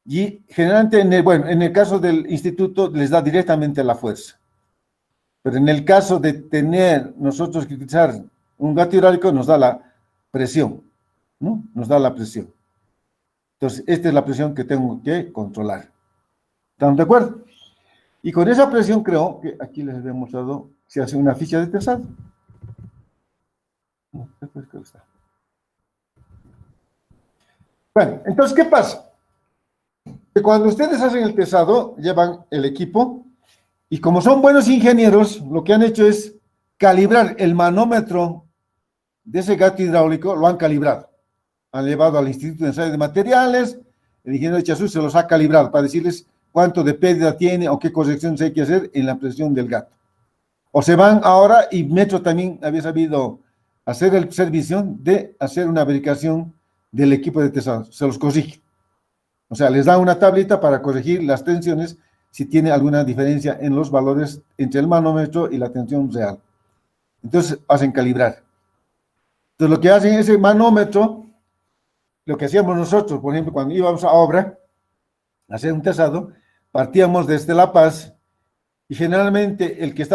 Y generalmente, en el caso del instituto, les da directamente la fuerza. Pero en el caso de tener nosotros que utilizar un gato hidráulico, nos da la presión, ¿no? Nos da la presión. Entonces, esta es la presión que tengo que controlar. ¿Estamos de acuerdo? Y con esa presión creo que aquí les he demostrado, se hace una ficha de tesado. Bueno, entonces, ¿qué pasa? Que cuando ustedes hacen el tesado, llevan el equipo, y como son buenos ingenieros, lo que han hecho es calibrar el manómetro de ese gato hidráulico, lo han calibrado. Han llevado al Instituto de Ensayo de Materiales, el ingeniero de Chazú se los ha calibrado para decirles cuánto de pérdida tiene o qué correcciones hay que hacer en la presión del gato. O se van ahora, y Metro también había sabido hacer el servicio de hacer una verificación del equipo de tesado, se los corrige. O sea, les da una tablita para corregir las tensiones si tiene alguna diferencia en los valores entre el manómetro y la tensión real. Entonces, hacen calibrar. Entonces, lo que hacen ese manómetro, lo que hacíamos nosotros, por ejemplo, cuando íbamos a obra, hacer un tesado, partíamos desde La Paz y generalmente el que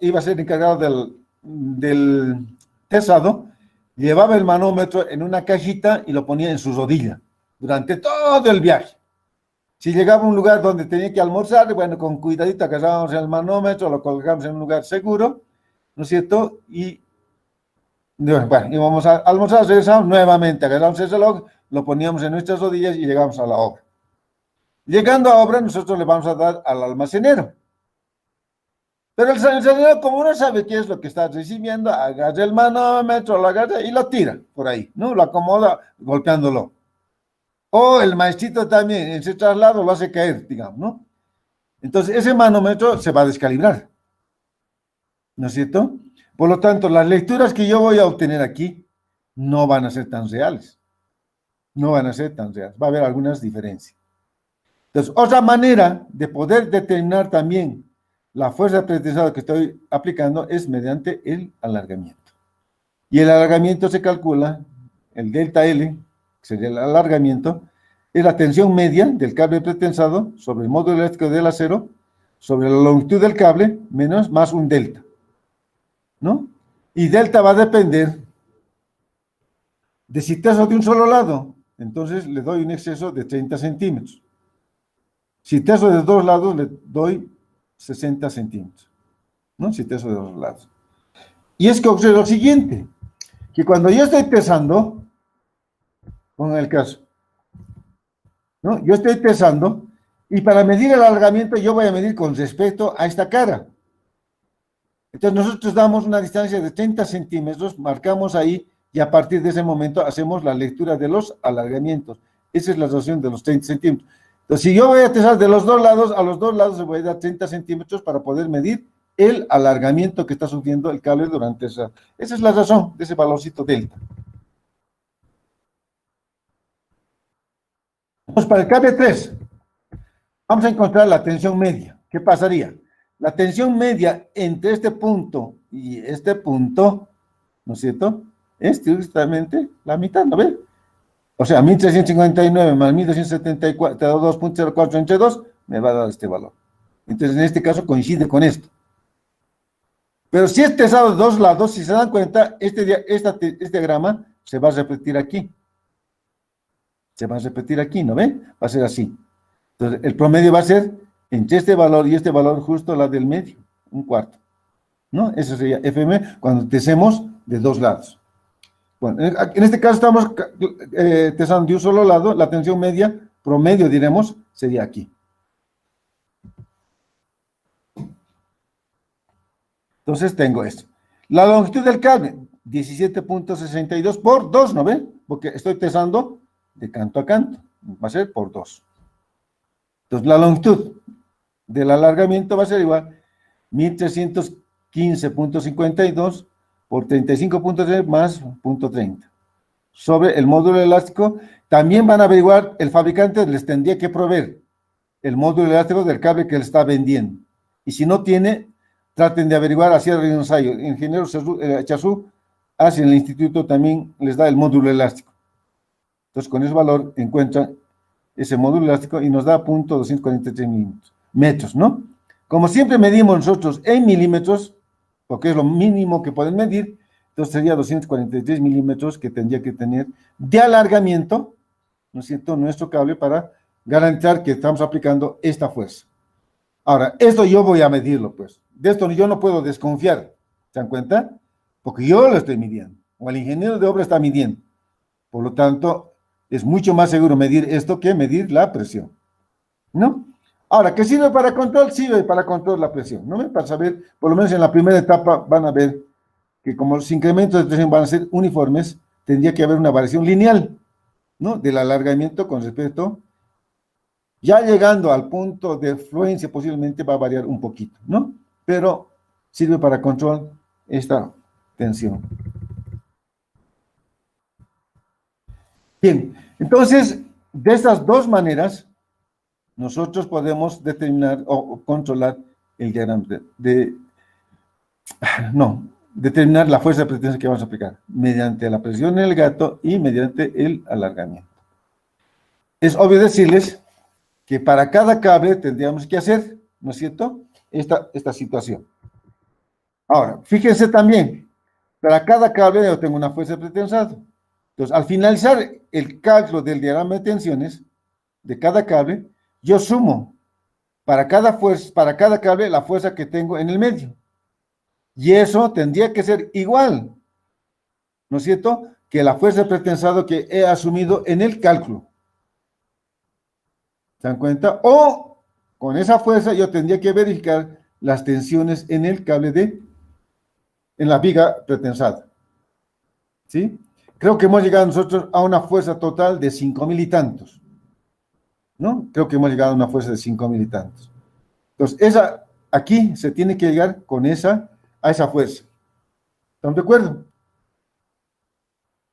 iba a ser encargado del tesado llevaba el manómetro en una cajita y lo ponía en su rodilla durante todo el viaje. Si llegaba a un lugar donde tenía que almorzar, bueno, con cuidadito agarrábamos el manómetro, lo colgamos en un lugar seguro, ¿no es cierto? Y bueno, íbamos a almorzar, regresamos nuevamente, agarramos el reloj, lo poníamos en nuestras rodillas y llegamos a la obra. Llegando a obra, nosotros le vamos a dar al almacenero. Pero el almacenero, como no sabe qué es lo que está recibiendo, agarra el manómetro, lo agarra y lo tira por ahí, ¿no? Lo acomoda golpeándolo. O el maestrito también, en ese traslado, lo hace caer, digamos, ¿no? Entonces, ese manómetro se va a descalibrar, ¿no es cierto? Por lo tanto, las lecturas que yo voy a obtener aquí no van a ser tan reales. No van a ser tan reales. Va a haber algunas diferencias. Entonces, otra manera de poder determinar también la fuerza de pretensado que estoy aplicando es mediante el alargamiento. Y el alargamiento se calcula, el delta L, que sería el alargamiento, es la tensión media del cable pretensado sobre el módulo elástico del acero, sobre la longitud del cable, menos más un delta, ¿no? Y delta va a depender de si teso de un solo lado, entonces le doy un exceso de 30 centímetros. Si teso de dos lados, le doy 60 centímetros, ¿no? Si teso de dos lados. Y es que ocurre lo siguiente, que cuando yo estoy pesando, con el caso, ¿no? Yo estoy pesando, y para medir el alargamiento yo voy a medir con respecto a esta cara. Entonces nosotros damos una distancia de 30 centímetros, marcamos ahí, y a partir de ese momento hacemos la lectura de los alargamientos. Esa es la razón de los 30 centímetros. Entonces, si yo voy a pesar de los dos lados, a los dos lados se voy a dar 30 centímetros para poder medir el alargamiento que está sufriendo el cable durante esa. Esa es la razón de ese valorcito delta. Entonces, para el cable 3, vamos a encontrar la tensión media. ¿Qué pasaría? La tensión media entre este punto y este punto, ¿no es cierto? Es justamente la mitad, ¿no ven? O sea, 1359 más 1274, 2.04 entre 2, me va a dar este valor. Entonces, en este caso coincide con esto. Pero si es pesado de dos lados, si se dan cuenta, este diagrama se va a repetir aquí. Se va a repetir aquí, ¿no ven? Va a ser así. Entonces, el promedio va a ser entre este valor y este valor justo la del medio, un cuarto, ¿no? Eso sería FM cuando tesemos de dos lados. Bueno, en este caso estamos tesando de un solo lado, la tensión media, promedio diremos, sería aquí. Entonces tengo esto. La longitud del cable, 17.62 por 2, ¿no ven? Porque estoy tesando de canto a canto, va a ser por 2. Entonces la longitud del alargamiento va a ser igual 1315.52 por 35.3 más 0.30. Sobre el módulo elástico, también van a averiguar, el fabricante les tendría que proveer el módulo elástico del cable que le está vendiendo. Y si no tiene, traten de averiguar, hacia el ensayo. El ingeniero Chazú, hacia el instituto también les da el módulo elástico. Entonces, con ese valor encuentran ese módulo elástico y nos da 0.243 metros, ¿no? Como siempre medimos nosotros en milímetros, porque es lo mínimo que pueden medir, entonces sería 243 milímetros que tendría que tener de alargamiento, ¿no es cierto?, nuestro cable para garantizar que estamos aplicando esta fuerza. Ahora, esto yo voy a medirlo, pues. De esto yo no puedo desconfiar, ¿se dan cuenta? Porque yo lo estoy midiendo, o el ingeniero de obra está midiendo. Por lo tanto, es mucho más seguro medir esto que medir la presión, ¿no? Ahora, ¿qué sirve para control? Sirve para control la presión, ¿no? Para saber, por lo menos en la primera etapa van a ver que como los incrementos de presión van a ser uniformes, tendría que haber una variación lineal, ¿no? Del alargamiento con respecto, ya llegando al punto de fluencia posiblemente va a variar un poquito, ¿no? Pero sirve para control esta tensión. Bien, entonces, de estas dos maneras, nosotros podemos determinar o controlar el diagrama determinar la fuerza de pretensión que vamos a aplicar mediante la presión en el gato y mediante el alargamiento. Es obvio decirles que para cada cable tendríamos que hacer, ¿no es cierto?, esta situación. Ahora, fíjense también, para cada cable yo tengo una fuerza de pretensado. Entonces, al finalizar el cálculo del diagrama de tensiones de cada cable, yo sumo para cada cable la fuerza que tengo en el medio. Y eso tendría que ser igual, ¿no es cierto?, que la fuerza de pretensado que he asumido en el cálculo. ¿Se dan cuenta? O con esa fuerza yo tendría que verificar las tensiones en el cable en la viga pretensada. ¿Sí? Creo que hemos llegado nosotros a una fuerza total de 5.000 y tantos. ¿No? Creo que hemos llegado a una fuerza de 5.000 y tantos. Entonces, aquí se tiene que llegar a esa fuerza. ¿Están de acuerdo?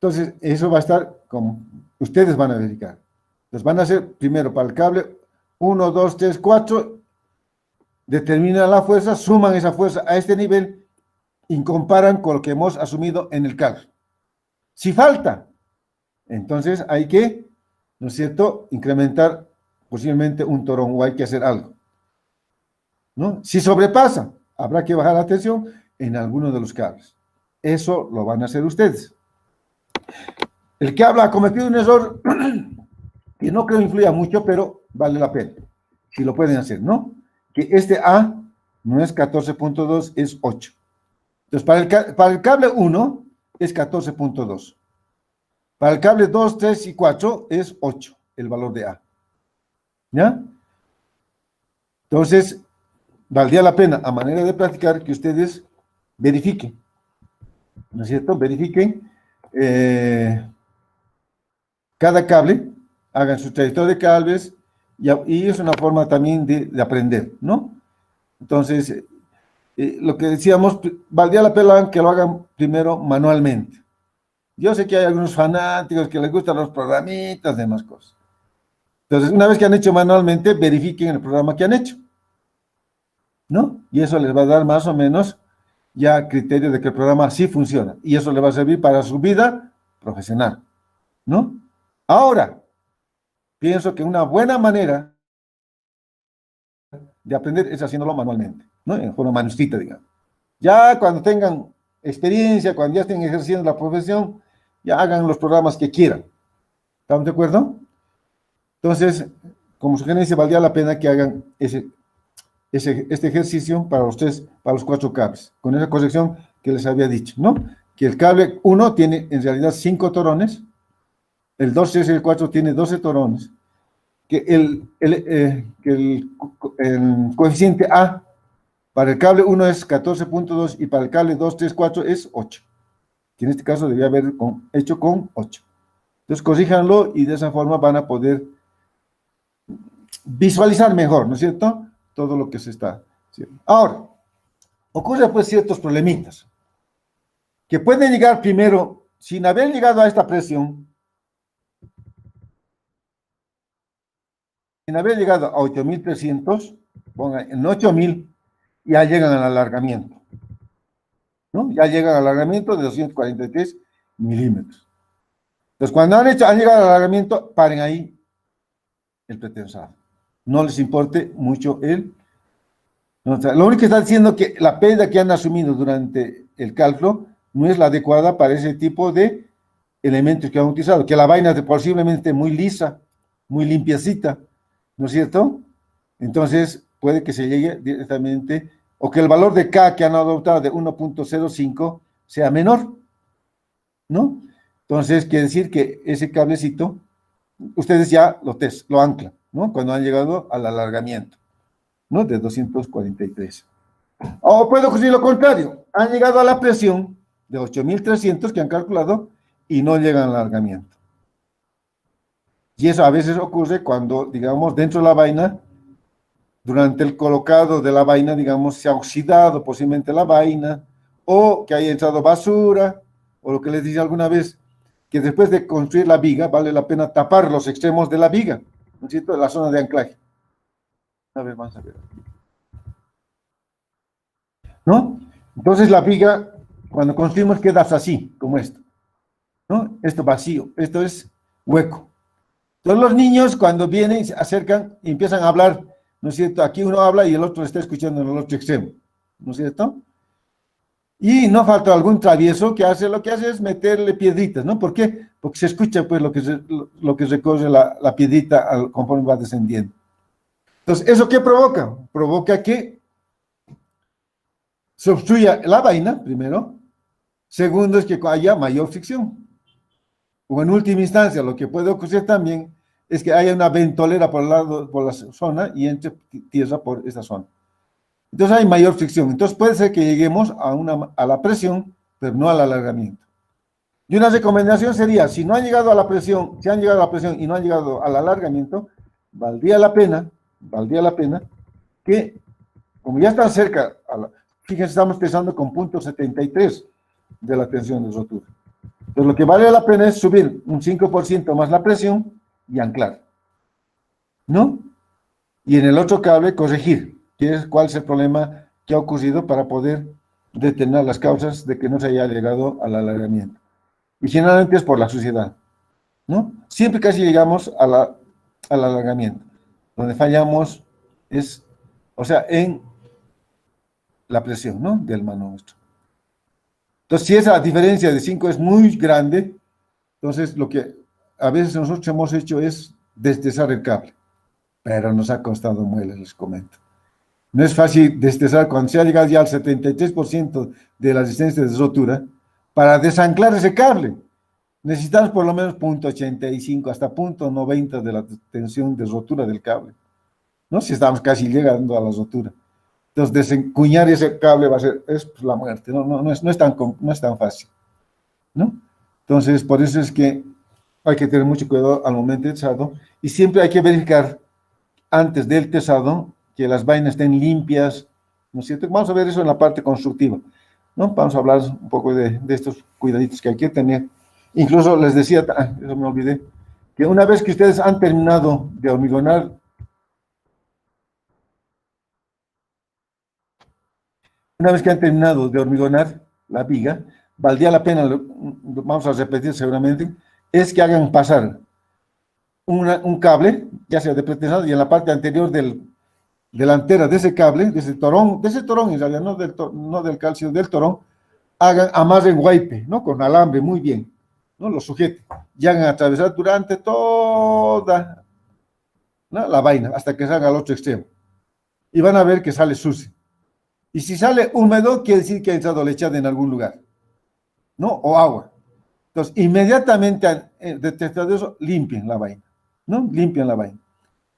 Entonces, eso va a estar como ustedes van a verificar. Entonces, van a hacer primero para el cable 1, 2, 3, 4, determinan la fuerza, suman esa fuerza a este nivel y comparan con lo que hemos asumido en el cálculo. Si falta, entonces hay que, ¿no es cierto?, incrementar posiblemente un torón o hay que hacer algo, ¿no? Si sobrepasa, habrá que bajar la tensión en alguno de los cables. Eso lo van a hacer ustedes. El que habla ha cometido un error que no creo influya mucho, pero vale la pena, si lo pueden hacer, ¿no? Que este A no es 14.2, es 8. Entonces, para el cable 1 es 14.2. Para el cable 2, 3 y 4 es 8, el valor de A. ¿Ya? Entonces, valdría la pena, a manera de practicar, que ustedes verifiquen, ¿no es cierto? Verifiquen cada cable, hagan su trayectoria de cables, y es una forma también de aprender, ¿no? Entonces, lo que decíamos, valdría la pena que lo hagan primero manualmente. Yo sé que hay algunos fanáticos que les gustan los programitas, demás cosas. Entonces, una vez que han hecho manualmente, verifiquen el programa que han hecho, ¿no? Y eso les va a dar más o menos ya criterio de que el programa sí funciona. Y eso les va a servir para su vida profesional, ¿no? Ahora, pienso que una buena manera de aprender es haciéndolo manualmente, ¿no? En forma manuscrita, digamos. Ya cuando tengan experiencia, cuando ya estén ejerciendo la profesión, ya hagan los programas que quieran. ¿Estamos de acuerdo? Entonces, como sugerencia, valdría la pena que hagan este ejercicio para ustedes, para los 4 cables, con esa corrección que les había dicho, ¿no? Que el cable 1 tiene en realidad 5 torones, el 2, 3 y el 4 tiene 12 torones, que el coeficiente A para el cable 1 es 14.2 y para el cable 2, 3, 4 es 8, que en este caso debía haber hecho con 8. Entonces, corríjanlo y de esa forma van a poder visualizar mejor, ¿no es cierto?, todo lo que se está haciendo. Ahora, ocurren pues ciertos problemitas que pueden llegar primero, sin haber llegado a esta presión, sin haber llegado a 8.300, pongan en 8.000, ya llegan al alargamiento, ¿no? Ya llegan al alargamiento de 243 milímetros. Entonces, cuando han llegado al alargamiento, paren ahí el pretensado. No les importe mucho no, o sea, lo único que está diciendo es que la pérdida que han asumido durante el cálculo no es la adecuada para ese tipo de elementos que han utilizado, que la vaina es posiblemente muy lisa, muy limpiecita, ¿no es cierto? Entonces, puede que se llegue directamente, o que el valor de K que han adoptado de 1.05 sea menor, ¿no? Entonces, quiere decir que ese cablecito, ustedes ya lo anclan, ¿no? Cuando han llegado al alargamiento, ¿no? De 243. O puede ocurrir lo contrario, han llegado a la presión de 8.300 que han calculado y no llegan al alargamiento. Y eso a veces ocurre cuando, digamos, dentro de la vaina, durante el colocado de la vaina, digamos, se ha oxidado posiblemente la vaina, o que haya entrado basura, o lo que les dije alguna vez, que después de construir la viga, vale la pena tapar los extremos de la viga, ¿no es cierto?, la zona de anclaje. A ver, vamos a ver. ¿No? Entonces la viga, cuando construimos, queda así, como esto, ¿no? Esto vacío, esto es hueco. Todos los niños cuando vienen, se acercan y empiezan a hablar, ¿no es cierto? Aquí uno habla y el otro está escuchando en el otro extremo, ¿no es cierto? Y no falta algún travieso que hace, lo que hace es meterle piedritas, ¿no? ¿Por qué? Porque se escucha pues lo que recorre la piedrita conforme va descendiendo. Entonces, ¿eso qué provoca? Provoca que se obstruya la vaina, primero. Segundo, es que haya mayor fricción. O en última instancia, lo que puede ocurrir también es que haya una ventolera por el lado, por la zona y entre tierra por esa zona. Entonces hay mayor fricción. Entonces puede ser que lleguemos a la presión, pero no al alargamiento. Y una recomendación sería, si no han llegado a la presión, si han llegado a la presión y no han llegado al alargamiento, valdría la pena que, como ya están cerca, fíjense, estamos empezando con 0.73 de la tensión de rotura. Entonces, lo que vale la pena es subir un 5% más la presión y anclar, ¿no? Y en el otro cable corregir, cuál es el problema que ha ocurrido para poder detener las causas de que no se haya llegado al alargamiento. Y generalmente es por la suciedad, ¿no? Siempre casi llegamos al alargamiento. Donde fallamos es, o sea, en la presión, ¿no? Del manómetro. Entonces, si esa diferencia de 5 es muy grande, entonces lo que a veces nosotros hemos hecho es destesar el cable, pero nos ha costado muelas, les comento. No es fácil destesar cuando se ha llegado ya al 73% de la resistencia de rotura para desanclar ese cable. Necesitamos por lo menos 0.85 hasta 0.90 de la tensión de rotura del cable, ¿no? Si estamos casi llegando a la rotura. Entonces, desencuñar ese cable va a ser es pues, la muerte, no es tan fácil, ¿no? Entonces, por eso es que hay que tener mucho cuidado al momento del tesado y siempre hay que verificar antes del tesado que las vainas estén limpias, ¿no es cierto? Vamos a ver eso en la parte constructiva, ¿no? Vamos a hablar un poco de estos cuidaditos que hay que tener. Incluso les decía, eso me olvidé, que una vez que ustedes han terminado de hormigonar, una vez que han terminado de hormigonar la viga, valdría la pena, vamos a repetir seguramente, es que hagan pasar un cable, ya sea de pretensado, y en la parte anterior delantera de ese cable, de ese torón en realidad, no del calcio, del torón, amarren guaype, ¿no? Con alambre, muy bien, ¿no? Lo sujeten, y hagan atravesar durante toda, ¿no? La vaina, hasta que salga al otro extremo. Y van a ver que sale sucio. Y si sale húmedo, quiere decir que ha entrado lechada en algún lugar, ¿no? O agua. Entonces, inmediatamente detectado eso, limpien la vaina, ¿no? Limpian la vaina.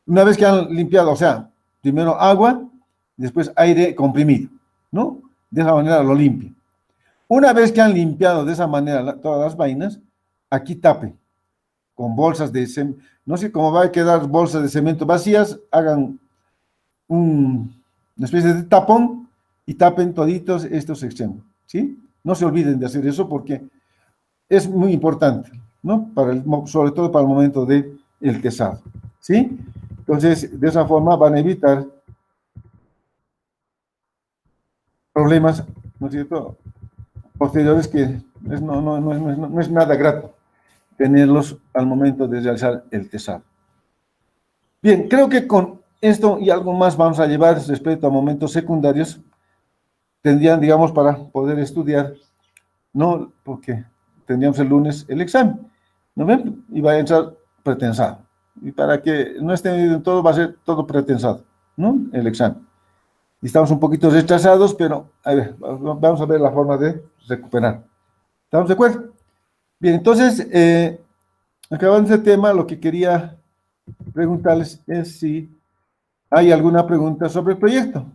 Una vez que han limpiado, o sea, primero agua, después aire comprimido, ¿no? De esa manera lo limpian. Una vez que han limpiado de esa manera todas las vainas, aquí tapen con bolsas de cemento. No sé cómo va a quedar bolsas de cemento vacías, hagan una especie de tapón y tapen toditos estos extremos, ¿sí? No se olviden de hacer eso porque es muy importante, ¿no? Sobre todo para el momento del tesado, ¿sí? Entonces, de esa forma van a evitar problemas, ¿no es cierto?, posteriores que no es nada grato tenerlos al momento de realizar el tesado. Bien, creo que con esto y algo más vamos a llevar respecto a momentos secundarios, tendrían, digamos, para poder estudiar, ¿no? Porque tendríamos el lunes el examen, ¿no ven? Y va a entrar pretensado. Y para que no esté en todo, va a ser todo pretensado, ¿no? El examen. Y estamos un poquito retrasados, pero a ver, vamos a ver la forma de recuperar. ¿Estamos de acuerdo? Bien, entonces, acabando ese tema, lo que quería preguntarles es si hay alguna pregunta sobre el proyecto.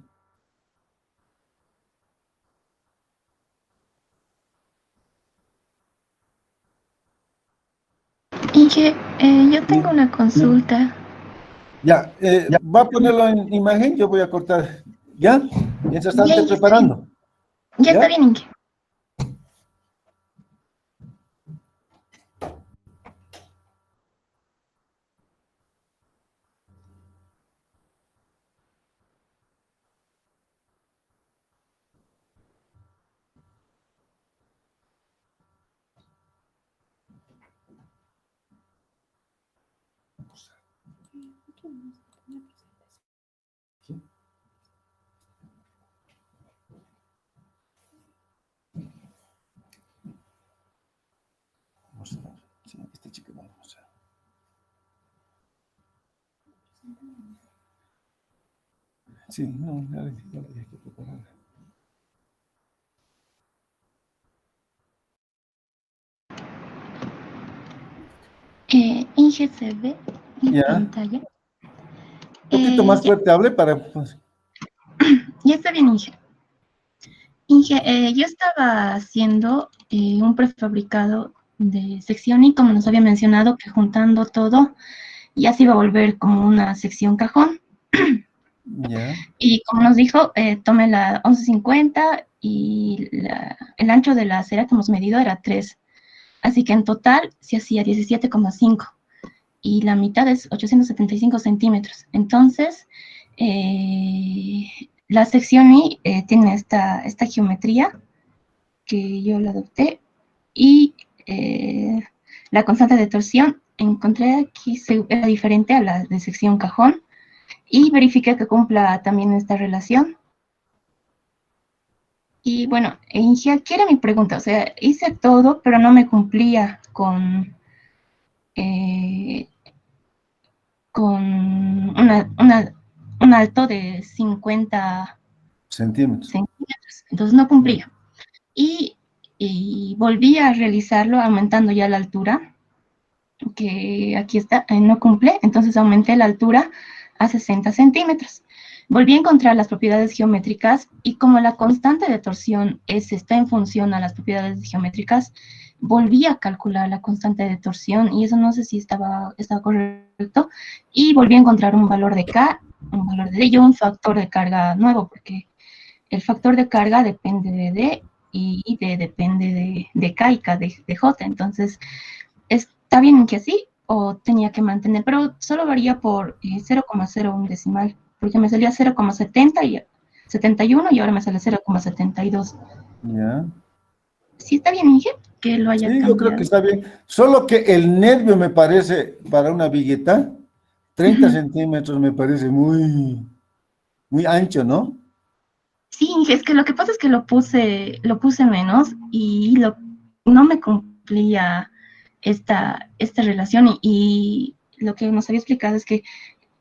Y que yo tengo una consulta. Ya, va a ponerlo en imagen, yo voy a cortar, ¿ya? Mientras Ya, están ya está bien. preparando, Ya está ¿ya? bien, Inge. Vamos a ver. Sí, esta chica vamos a... Sí, no, ya le dije que preparar. Inge, ¿se ve mi Ya, pantalla? un poquito más Ya, fuerte hable para... Pues, ya está bien, Inge. Inge, yo estaba haciendo un prefabricado de sección y como nos había mencionado que juntando todo ya se iba a volver como una sección cajón. ya, Y como nos dijo, tome la 1150 y el ancho de la acera que hemos medido era 3. Así que en total se hacía 17,5 y la mitad es 875 centímetros. Entonces, la sección I tiene esta geometría que yo la adopté y la constante de torsión encontré que era diferente a la de sección cajón y verifiqué que cumpla también esta relación. Y bueno, Inge, aquí era mi pregunta, o sea, hice todo, pero no me cumplía eh, con un alto de 50 centímetros. centímetros, entonces no cumplía. Y, y volví a realizarlo aumentando ya la altura, que aquí está, no cumple, entonces aumenté la altura a 60 centímetros. Volví a encontrar las propiedades geométricas y como la constante de torsión está en función a las propiedades geométricas, volví a calcular la constante de torsión y eso no sé si estaba correcto y volví a encontrar un valor de K, un valor de D y un factor de carga nuevo porque el factor de carga depende de D y D depende de K y K de J. Entonces, ¿está bien que así o tenía que mantener? Pero solo varía por 0,01 decimal, porque me salía 0,70 y 71 y ahora me sale 0,72. Ya. ¿Sí está bien, Inge, que lo haya Sí, yo creo que cambiado? está bien. Solo que el nervio me parece, para una vigueta, 30 centímetros me parece muy, muy ancho, ¿no? Sí, Inge, es que lo que pasa es que lo puse menos y no me cumplía esta relación y lo que nos había explicado es que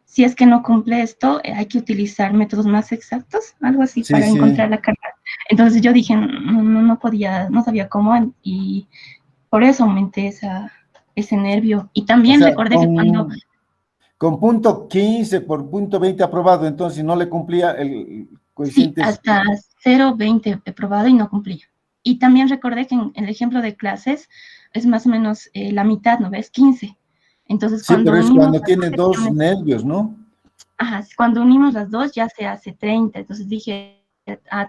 si es que no cumple esto, hay que utilizar métodos más exactos, algo así, Sí, para sí. encontrar la carga. Entonces yo dije, no podía, no sabía cómo, y por eso aumenté ese nervio. Y O también sea, recordé que cuando, con punto 15 por punto 20 aprobado, entonces no le cumplía el sí, coeficiente. hasta 0,20 he probado y no cumplía. Y también recordé que en el ejemplo de clases es más o menos la mitad, ¿no ves? 15. Entonces Sí, cuando pero es unimos cuando las tiene dos dos secciones, nervios, ¿no? ajá, cuando unimos las dos ya se hace 30. Entonces dije,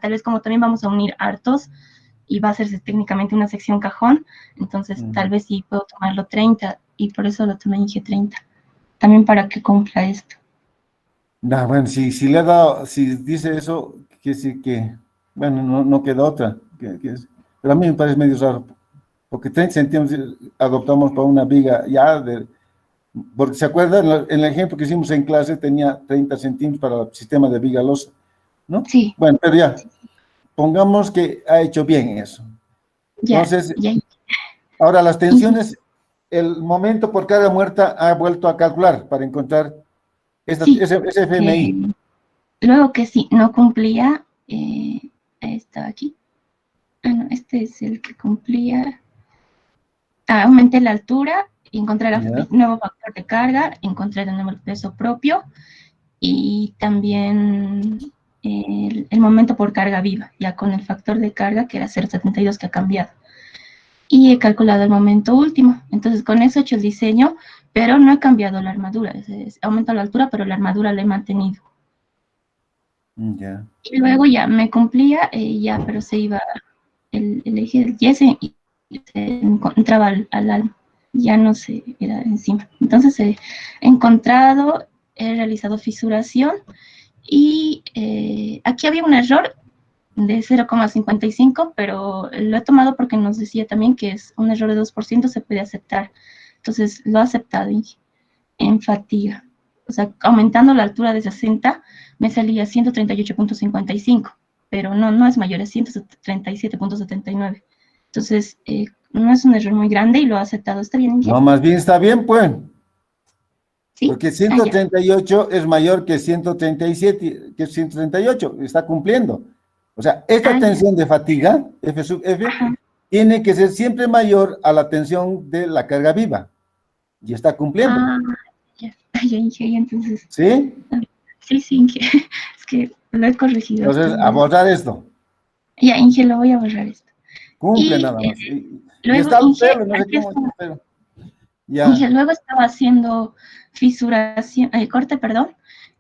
tal vez como también vamos a unir hartos y va a hacerse técnicamente una sección cajón, entonces tal vez sí puedo tomarlo 30 y por eso lo tomé en G30, también para que cumpla esto. No, bueno, si le ha dado, si dice eso, quiere decir que, bueno, no queda otra. Pero a mí me parece medio raro, porque 30 centímetros adoptamos para una viga ya de, porque se acuerdan, en el ejemplo que hicimos en clase tenía 30 centímetros para el sistema de viga losa, ¿no? Sí, Bueno, pero ya, pongamos que ha hecho bien eso. ya, Entonces, ya. ahora las tensiones, el momento por carga muerta ha vuelto a calcular para encontrar Sí, ese FMI. luego que sí, no cumplía, estaba aquí. Ah, no, este es el que cumplía. Aumenté la altura, encontré ¿Ya? el nuevo factor de carga, encontré de nuevo el peso propio y también el momento por carga viva, ya con el factor de carga que era 0,72 que ha cambiado. Y he calculado el momento último. Entonces con eso he hecho el diseño, pero no he cambiado la armadura. He aumentado la altura, pero la armadura la he mantenido. Ya. Y luego ya me cumplía, ya, pero se iba el eje del yes y se encontraba al alma. Ya no se era encima. Entonces he encontrado, he realizado fisuración y aquí había un error de 0,55, pero lo he tomado porque nos decía también que es un error de 2%, se puede aceptar. Entonces lo he aceptado en fatiga. o sea, aumentando la altura de 60, me salía 138.55, pero no es mayor, es 137.79. Entonces, no es un error muy grande y lo ha aceptado. ¿Está bien, Inge? No, más bien está bien, pues. ¿Sí? Porque Ah, ya. 138 es mayor que 137, que 138, está cumpliendo. O sea, esta Ah, ya. tensión de fatiga, F sub F, Ajá. tiene que ser siempre mayor a la tensión de la carga viva. Y está cumpliendo. Ah, ya. Ah, ya, Inge, ya, entonces. ¿Sí? Sí, sí, Inge. Es que lo he corregido Entonces, estas a veces. borrar esto. Ya, Inge, lo voy a borrar esto. Cumple Y nada más. Y luego, está el Inge, pelo, no sé aquí cómo está. está el pelo. Ya. Inge, luego estaba haciendo fisuración, corte, perdón,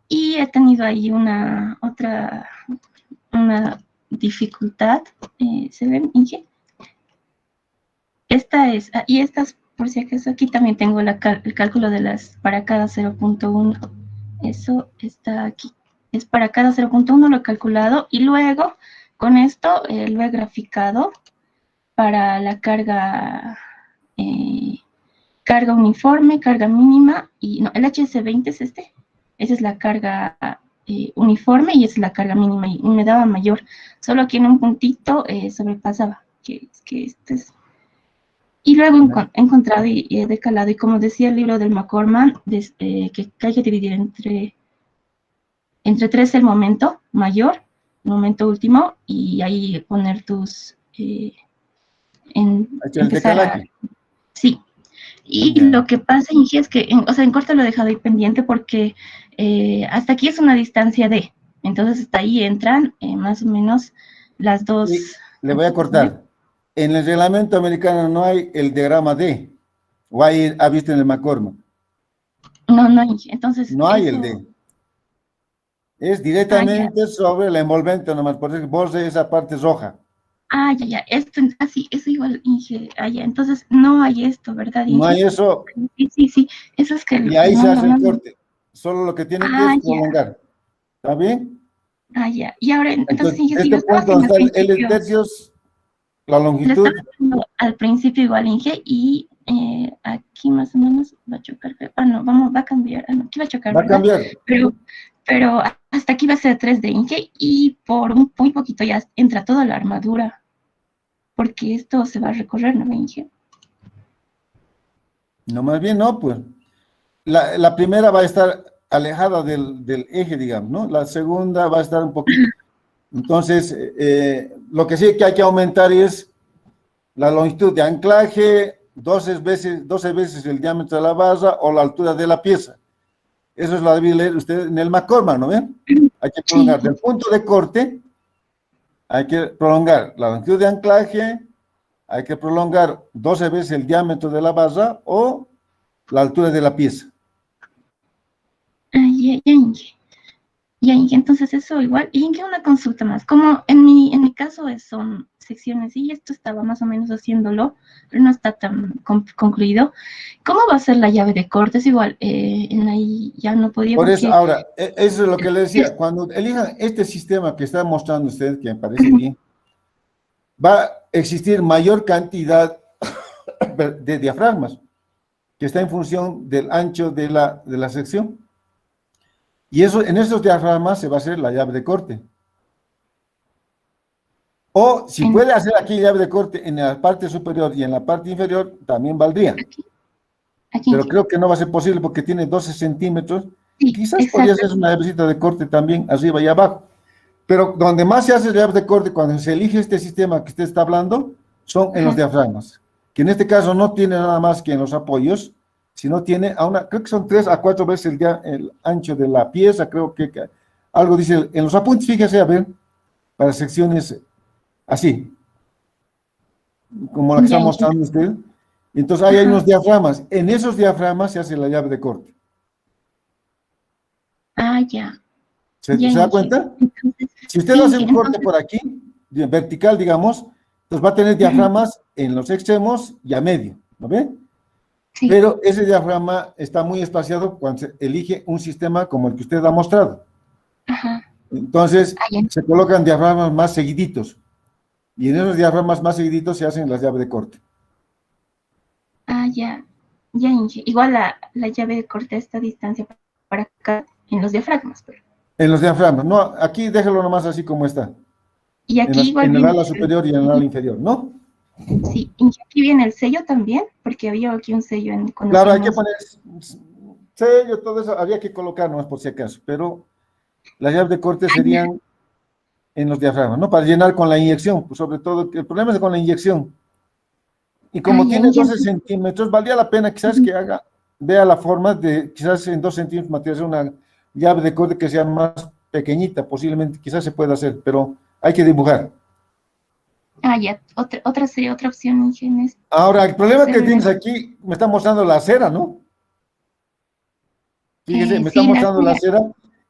y he tenido ahí una dificultad. ¿Se ven, Inge? Esta es, y estas, por si acaso, aquí también tengo el cálculo de las para cada 0.1. Eso está aquí. Es para cada 0.1 lo he calculado y luego con esto lo he graficado para la carga uniforme, carga mínima, y no, el HS20 es este. Esa es la carga uniforme y esa es la carga mínima y me daba mayor. Solo aquí en un puntito sobrepasaba, que este es. Y luego he encontrado y he decalado, y como decía el libro del McCorman, que hay que dividir entre tres el momento mayor, el momento último, y ahí poner El empezar a, decalaje. sí. Y Ya. lo que pasa, Inge, es que, o sea, en corto lo he dejado ahí pendiente porque hasta aquí es una distancia de, entonces hasta ahí entran más o menos las Y dos. le voy a cortar. En el reglamento americano no hay el diagrama D. O hay, ha visto en el McCormick. No, Inge, entonces No hay el eso, D. Es ya. directamente sobre la envolvente nomás, por eso borre esa parte roja. Ya, esto, así, eso igual, Inge, ya, entonces no hay esto, ¿verdad, No Inge? hay eso Sí, sí, sí, eso es que y ahí se hace el corte. Solo lo que tiene que es ya, prolongar. ¿Está bien? ya, y ahora, entonces, Entonces, Inge, si lo este estaba punto haciendo donde al está el L principio, tercios, la lo estaba longitud, haciendo al principio igual, Inge, y aquí más o menos va a chocar, no, va a cambiar, no, aquí va a chocar, va a ¿verdad? cambiar. Pero hasta aquí va a ser 3D, Inge, y por un muy poquito ya entra toda la armadura, porque esto se va a recorrer, ¿no, Inge? No, más bien no, pues. La primera va a estar alejada del eje, digamos, ¿no? La segunda va a estar un poquito. Entonces, lo que sí que hay que aumentar es la longitud de anclaje, 12 veces el diámetro de la barra o la altura de la pieza. Eso es lo debe leer usted en el McCormick, ¿no ven? Hay que Sí, prolongar del punto de corte, hay que prolongar la longitud de anclaje, hay que prolongar 12 veces el diámetro de la barra o la altura de la pieza. Inge. Ya, Inge, entonces eso igual. Y Inge, una consulta más. Como en mi caso son secciones y esto estaba más o menos haciéndolo, pero no está tan concluido. ¿Cómo va a ser la llave de cortes? Igual, en ahí ya no podía Por eso, porque ahora, eso es lo que le es, decía, cuando elijan este sistema que está mostrando usted, que me parece bien, va a existir mayor cantidad de diafragmas, que está en función del ancho de la sección. Y eso, en esos diafragmas se va a hacer la llave de corte. O si en, puede hacer aquí llave de corte en la parte superior y en la parte inferior, también valdría. aquí, Pero Inge. creo que no va a ser posible porque tiene 12 centímetros. Sí, Quizás podría exacto. ser una llavecita de corte también arriba y abajo. Pero donde más se hace llave de corte cuando se elige este sistema que usted está hablando, son en los Ajá. diafragmas. Que en este caso no tiene nada más que en los apoyos, sino tiene creo que son 3 a 4 veces el ancho de la pieza, creo que algo dice, en los apuntes, fíjese, a ver, para secciones así, como la que Ya, está Inge. mostrando usted. Entonces ahí hay Ajá. unos diafragmas. En esos diafragmas se hace la llave de corte. Ya. ¿Se, Ya, se da Inge. cuenta? Entonces, Si usted sí, hace Inge. un corte Entonces, por aquí, vertical, digamos, entonces va a tener diaframas en los extremos y a medio, ¿no ve? sí. Pero ese diafragma está muy espaciado cuando se elige un sistema como el que usted ha mostrado. Ajá. Entonces, Ya. se colocan diafragmas más seguiditos. Y en esos diafragmas más seguiditos se hacen las llaves de corte. Ya. Ya, Inge. Igual la llave de corte a esta distancia. para acá en los diafragmas. Pero. En los diafragmas. No, aquí déjalo nomás así como está. Y aquí igual En el viene ala superior y en el ala inferior, ¿no? sí, y aquí viene el sello también, porque había aquí un sello cuando Claro, hay que hacíamos... poner sello, todo eso, había que colocar nomás por si acaso, pero las llaves de corte serían en los diafragmas, ¿no? Para llenar con la inyección, pues sobre todo, el problema es con la inyección. Y como tiene 12 centímetros, valdría la pena quizás que vea la forma de, quizás en 2 centímetros, materializar una llave de corte que sea más pequeñita, posiblemente, quizás se pueda hacer, pero hay que dibujar. Ya, otra sería otra opción, Ingenes. Ahora, el problema que tienes aquí, me está mostrando la cera, ¿no? Fíjense, me está sí, mostrando la cera,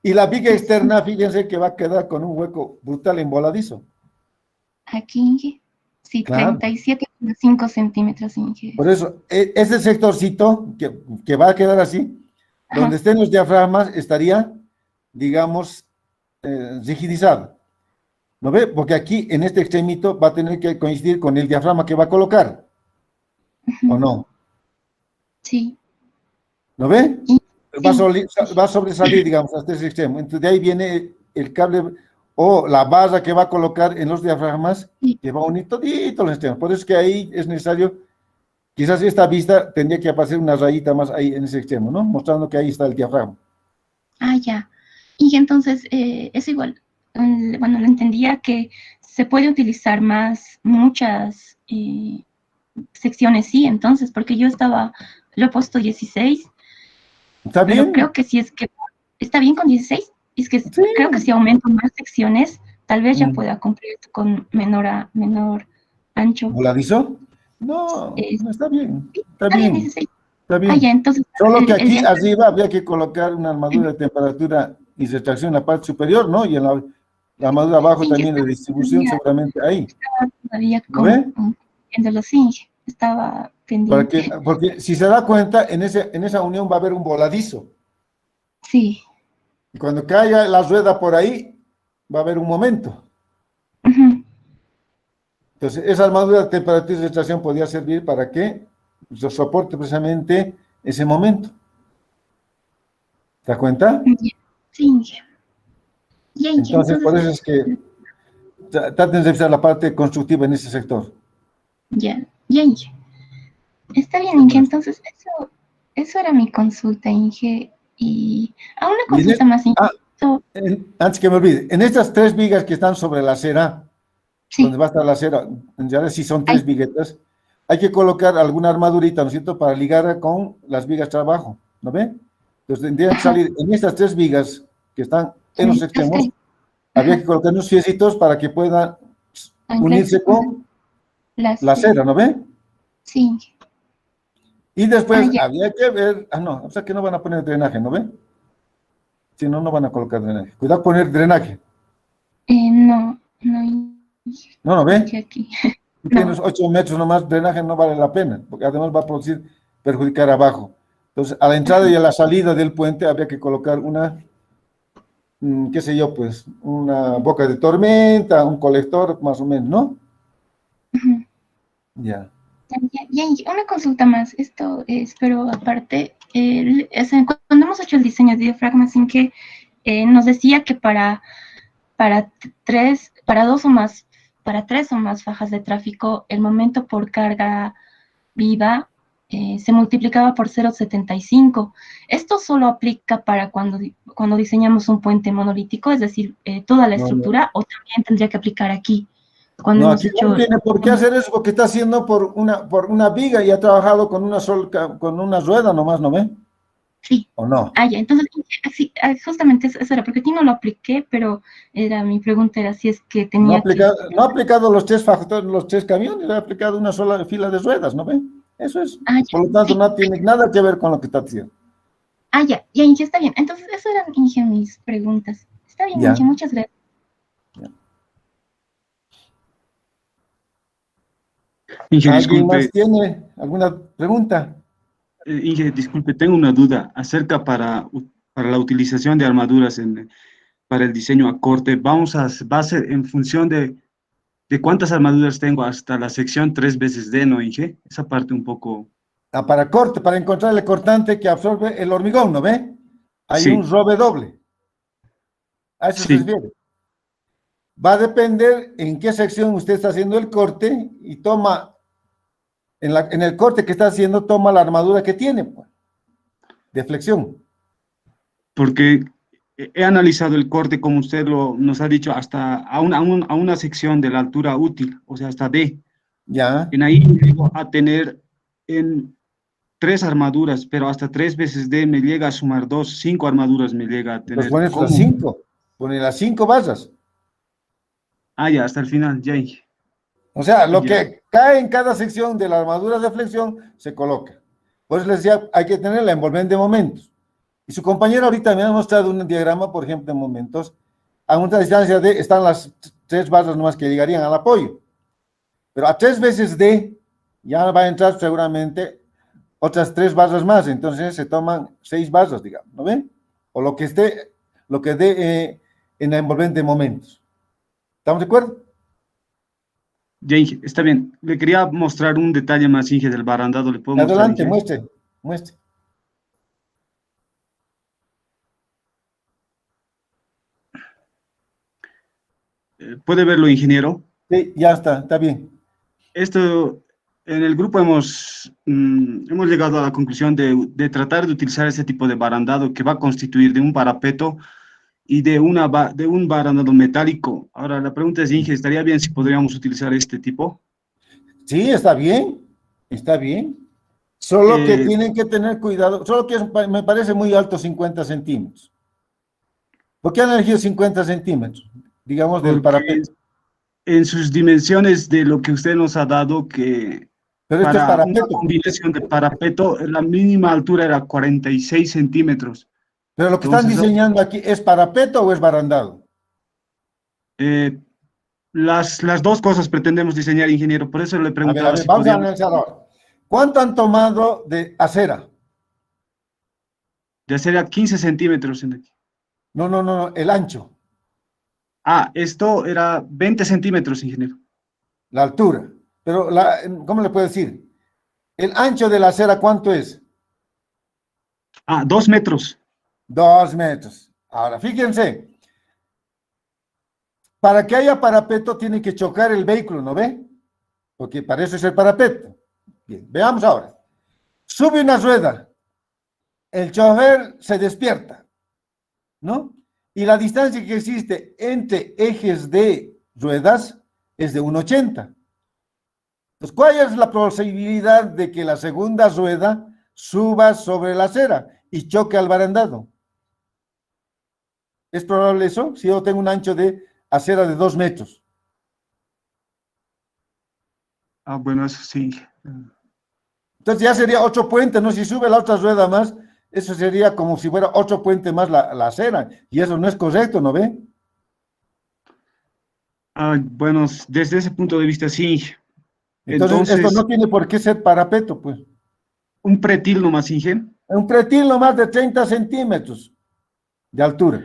y la viga externa, fíjense que va a quedar con un hueco brutal emboladizo. Aquí, Inge. Sí, Claro. 37,5 centímetros, Inge. Por eso, ese sectorcito que va a quedar así, donde estén los diafragmas, estaría, digamos, rigidizado. ¿No ve? Porque aquí, en este extremito, va a tener que coincidir con el diafragma que va a colocar. ¿O no? Sí. ¿No ve? Sí. Va a sobresalir, digamos, hasta ese extremo. Entonces, de ahí viene el cable o la barra que va a colocar en los diafragmas, que va a unir todito los extremos. Por eso es que ahí es necesario, quizás esta vista tendría que aparecer una rayita más ahí en ese extremo, ¿no? Mostrando que ahí está el diafragma. Ya. Y entonces, es igual. Bueno, lo entendía que se puede utilizar muchas secciones, sí, entonces, porque yo lo he puesto 16. ¿Está bien? Pero creo que si es que está bien con 16, es que sí. Creo que si aumento más secciones, tal vez ya pueda cumplir con menor ancho. ¿Voladizo? No, no está bien. Está bien. 16. Está bien. Ya, entonces, solo que aquí arriba habría que colocar una armadura de temperatura y retracción en la parte superior, ¿no? Y en la armadura abajo también de distribución, seguramente ahí. Estaba todavía ¿No estaba pendiente. Porque si se da cuenta, en esa unión va a haber un voladizo. Sí. Y cuando caiga la rueda por ahí, va a haber un momento. Entonces, esa armadura de temperatura y retracción podría servir para que soporte precisamente ese momento. ¿Te das cuenta? Sí. Entonces, por eso es que traten de revisar la parte constructiva en ese sector. Ya. Está bien, Inge. Entonces, eso era mi consulta, Inge. Y una consulta más, Inge. Antes que me olvide, en estas 3 vigas que están sobre la acera, donde va a estar la acera, ya sí son 3 viguetas, hay que colocar alguna armadurita, ¿no es cierto?, para ligar con las vigas de abajo, ¿no ve? Entonces tendrían que salir en estas 3 vigas que están en los extremos, habría que colocar unos fiecitos para que puedan unirse con la acera, ¿no ve? Sí. Y después habría que ver, no, o sea que no van a poner drenaje, ¿no ve? Si no, no van a colocar drenaje. Cuidado poner drenaje. No. ¿No ve? Aquí. Si tienes 8 metros nomás, drenaje no vale la pena, porque además va a perjudicar abajo. Entonces, a la entrada y a la salida del puente habría que colocar una, qué sé yo, pues, una boca de tormenta, un colector, más o menos, ¿no? Ya. Una consulta más, esto es, pero aparte, cuando hemos hecho el diseño de diafragmas, en que nos decía que para 3 o más fajas de tráfico, el momento por carga viva se multiplicaba por 0,75. ¿Esto solo aplica para cuando diseñamos un puente monolítico, es decir, toda la estructura, o también tendría que aplicar aquí? No, aquí no tiene por qué hacer eso, porque está haciendo por una viga y ha trabajado con una rueda nomás, ¿no ve? Sí. ¿O no? Ya, entonces, sí, justamente eso era, porque aquí no lo apliqué, pero mi pregunta era si es que tenía no ha aplicado los 3 camiones, ha aplicado una sola fila de ruedas, ¿no ve? Eso es. Por lo tanto, no tiene nada que ver con lo que está haciendo. Ya está bien. Entonces, eso eran, Inge, mis preguntas. Está bien, Inge, muchas gracias. Inge, ¿Alguien disculpe. más tiene alguna pregunta? Inge, disculpe, tengo una duda acerca para la utilización de armaduras para el diseño a corte. Va a ser en función de cuántas armaduras tengo hasta la sección 3x D, ¿no, Inge? Esa parte un poco... Para corte, para encontrar el cortante que absorbe el hormigón, ¿no ve? hay Sí. un robe doble. A eso Sí. se refiere. Va a depender en qué sección usted está haciendo el corte y toma, en el corte que está haciendo, toma la armadura que tiene, pues, de flexión. Porque he analizado el corte, como usted nos ha dicho, hasta a una sección de la altura útil, o sea, hasta D. Ya. En ahí llego a tener en 3 armaduras, pero hasta 3 veces D me llega a sumar 2, 5 armaduras me llega a Pues tener. pones las ¿Cómo? 5, pones las 5 barras. Ah, ya, hasta el final, ya. O sea, lo Ya. que cae en cada sección de la armadura de flexión se coloca. Por eso les decía, hay que tener la envolvente de momentos. Y su compañero ahorita me ha mostrado un diagrama, por ejemplo, de momentos. A una distancia de, están las 3 barras nomás que llegarían al apoyo. Pero a 3 veces D ya va a entrar seguramente otras 3 barras más. Entonces se toman 6 barras, digamos, ¿no ven? O lo que esté, lo que dé en la envolvente de momentos. ¿Estamos de acuerdo? Ya, Inge, está bien. Le quería mostrar un detalle más, Inge, del barandado. ¿Le puedo mostrar, Adelante, Inge? muestre, muestre. ¿Puede verlo, ingeniero? Sí, ya está bien. Esto, en el grupo hemos llegado a la conclusión de tratar de utilizar ese tipo de barandado que va a constituir de un parapeto y de un barandado metálico. Ahora, la pregunta es, Inge, ¿estaría bien si podríamos utilizar este tipo? Sí, está bien, está bien. Solo que Eh, tienen que tener cuidado, solo que me parece muy alto 50 centímetros. ¿Por qué han elegido 50 centímetros? Digamos del Porque parapeto. en sus dimensiones de lo que usted nos ha dado, que Pero esto es para una parapeto. combinación de parapeto, la mínima altura era 46 centímetros. Pero lo que están Entonces, diseñando aquí, ¿es parapeto o es barandado? eh, las dos cosas pretendemos diseñar, ingeniero, por eso le A preguntaba ver, si vamos a podíamos analizar ahora. ¿Cuánto han tomado de acera? de hacer a 15 centímetros. No, el ancho, Ah, esto era 20 centímetros, ingeniero. la altura. Pero, ¿cómo le puedo decir? El ancho de la acera, ¿cuánto es? Ah, 2 metros. 2 metros. Ahora, fíjense, para que haya parapeto tiene que chocar el vehículo, ¿no ve? Porque para eso es el parapeto. Bien, veamos ahora. Sube una rueda, el chofer se despierta, ¿no? Y la distancia que existe entre ejes de ruedas es de 1,80. Entonces, ¿cuál es la posibilidad de que la segunda rueda suba sobre la acera y choque al barandado? ¿Es probable eso? Si yo tengo un ancho de acera de 2 metros. Ah, bueno, eso sí. Entonces ya sería 8 puentes, ¿no? Si sube la otra rueda más, eso sería como si fuera 8 puentes más la acera. Y eso no es correcto, ¿no ve? Ah, bueno, desde ese punto de vista, sí. Entonces, esto no Entonces, tiene por qué ser parapeto, pues. un pretil nomás, Inge. Un pretil no más de 30 centímetros de altura.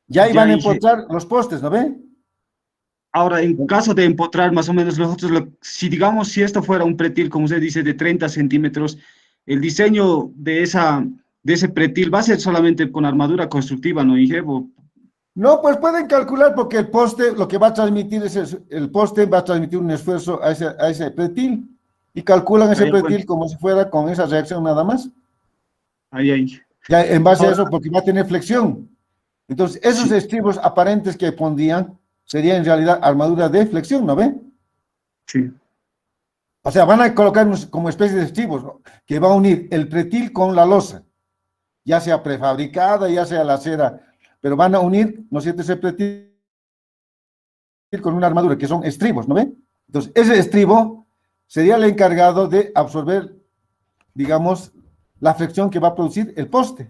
Ya Ya, iban a Inge. empotrar los postes, ¿no ve? Ahora, en caso de empotrar más o menos nosotros, si digamos, si esto fuera un pretil, como usted dice, de 30 centímetros, el diseño de ese pretil va a ser solamente con armadura constructiva, ¿no, Inge? No, pues pueden calcular porque el poste, lo que va a transmitir es el poste va a transmitir un esfuerzo a ese pretil y calculan ese Ahí, bueno, pretil como si fuera con esa reacción nada más. ahí. Ya en base a Ahora, eso, porque va a tener flexión. Entonces, esos sí, estribos aparentes que pondrían serían en realidad armadura de flexión, ¿no ven? sí. O sea, van a colocar como especie de estribos, ¿no? Que va a unir el pretil con la losa, ya sea prefabricada, ya sea la acera, pero van a unir, ¿no es cierto?, ese pretil con una armadura, que son estribos, ¿no ven? Entonces, ese estribo sería el encargado de absorber, digamos, la flexión que va a producir el poste.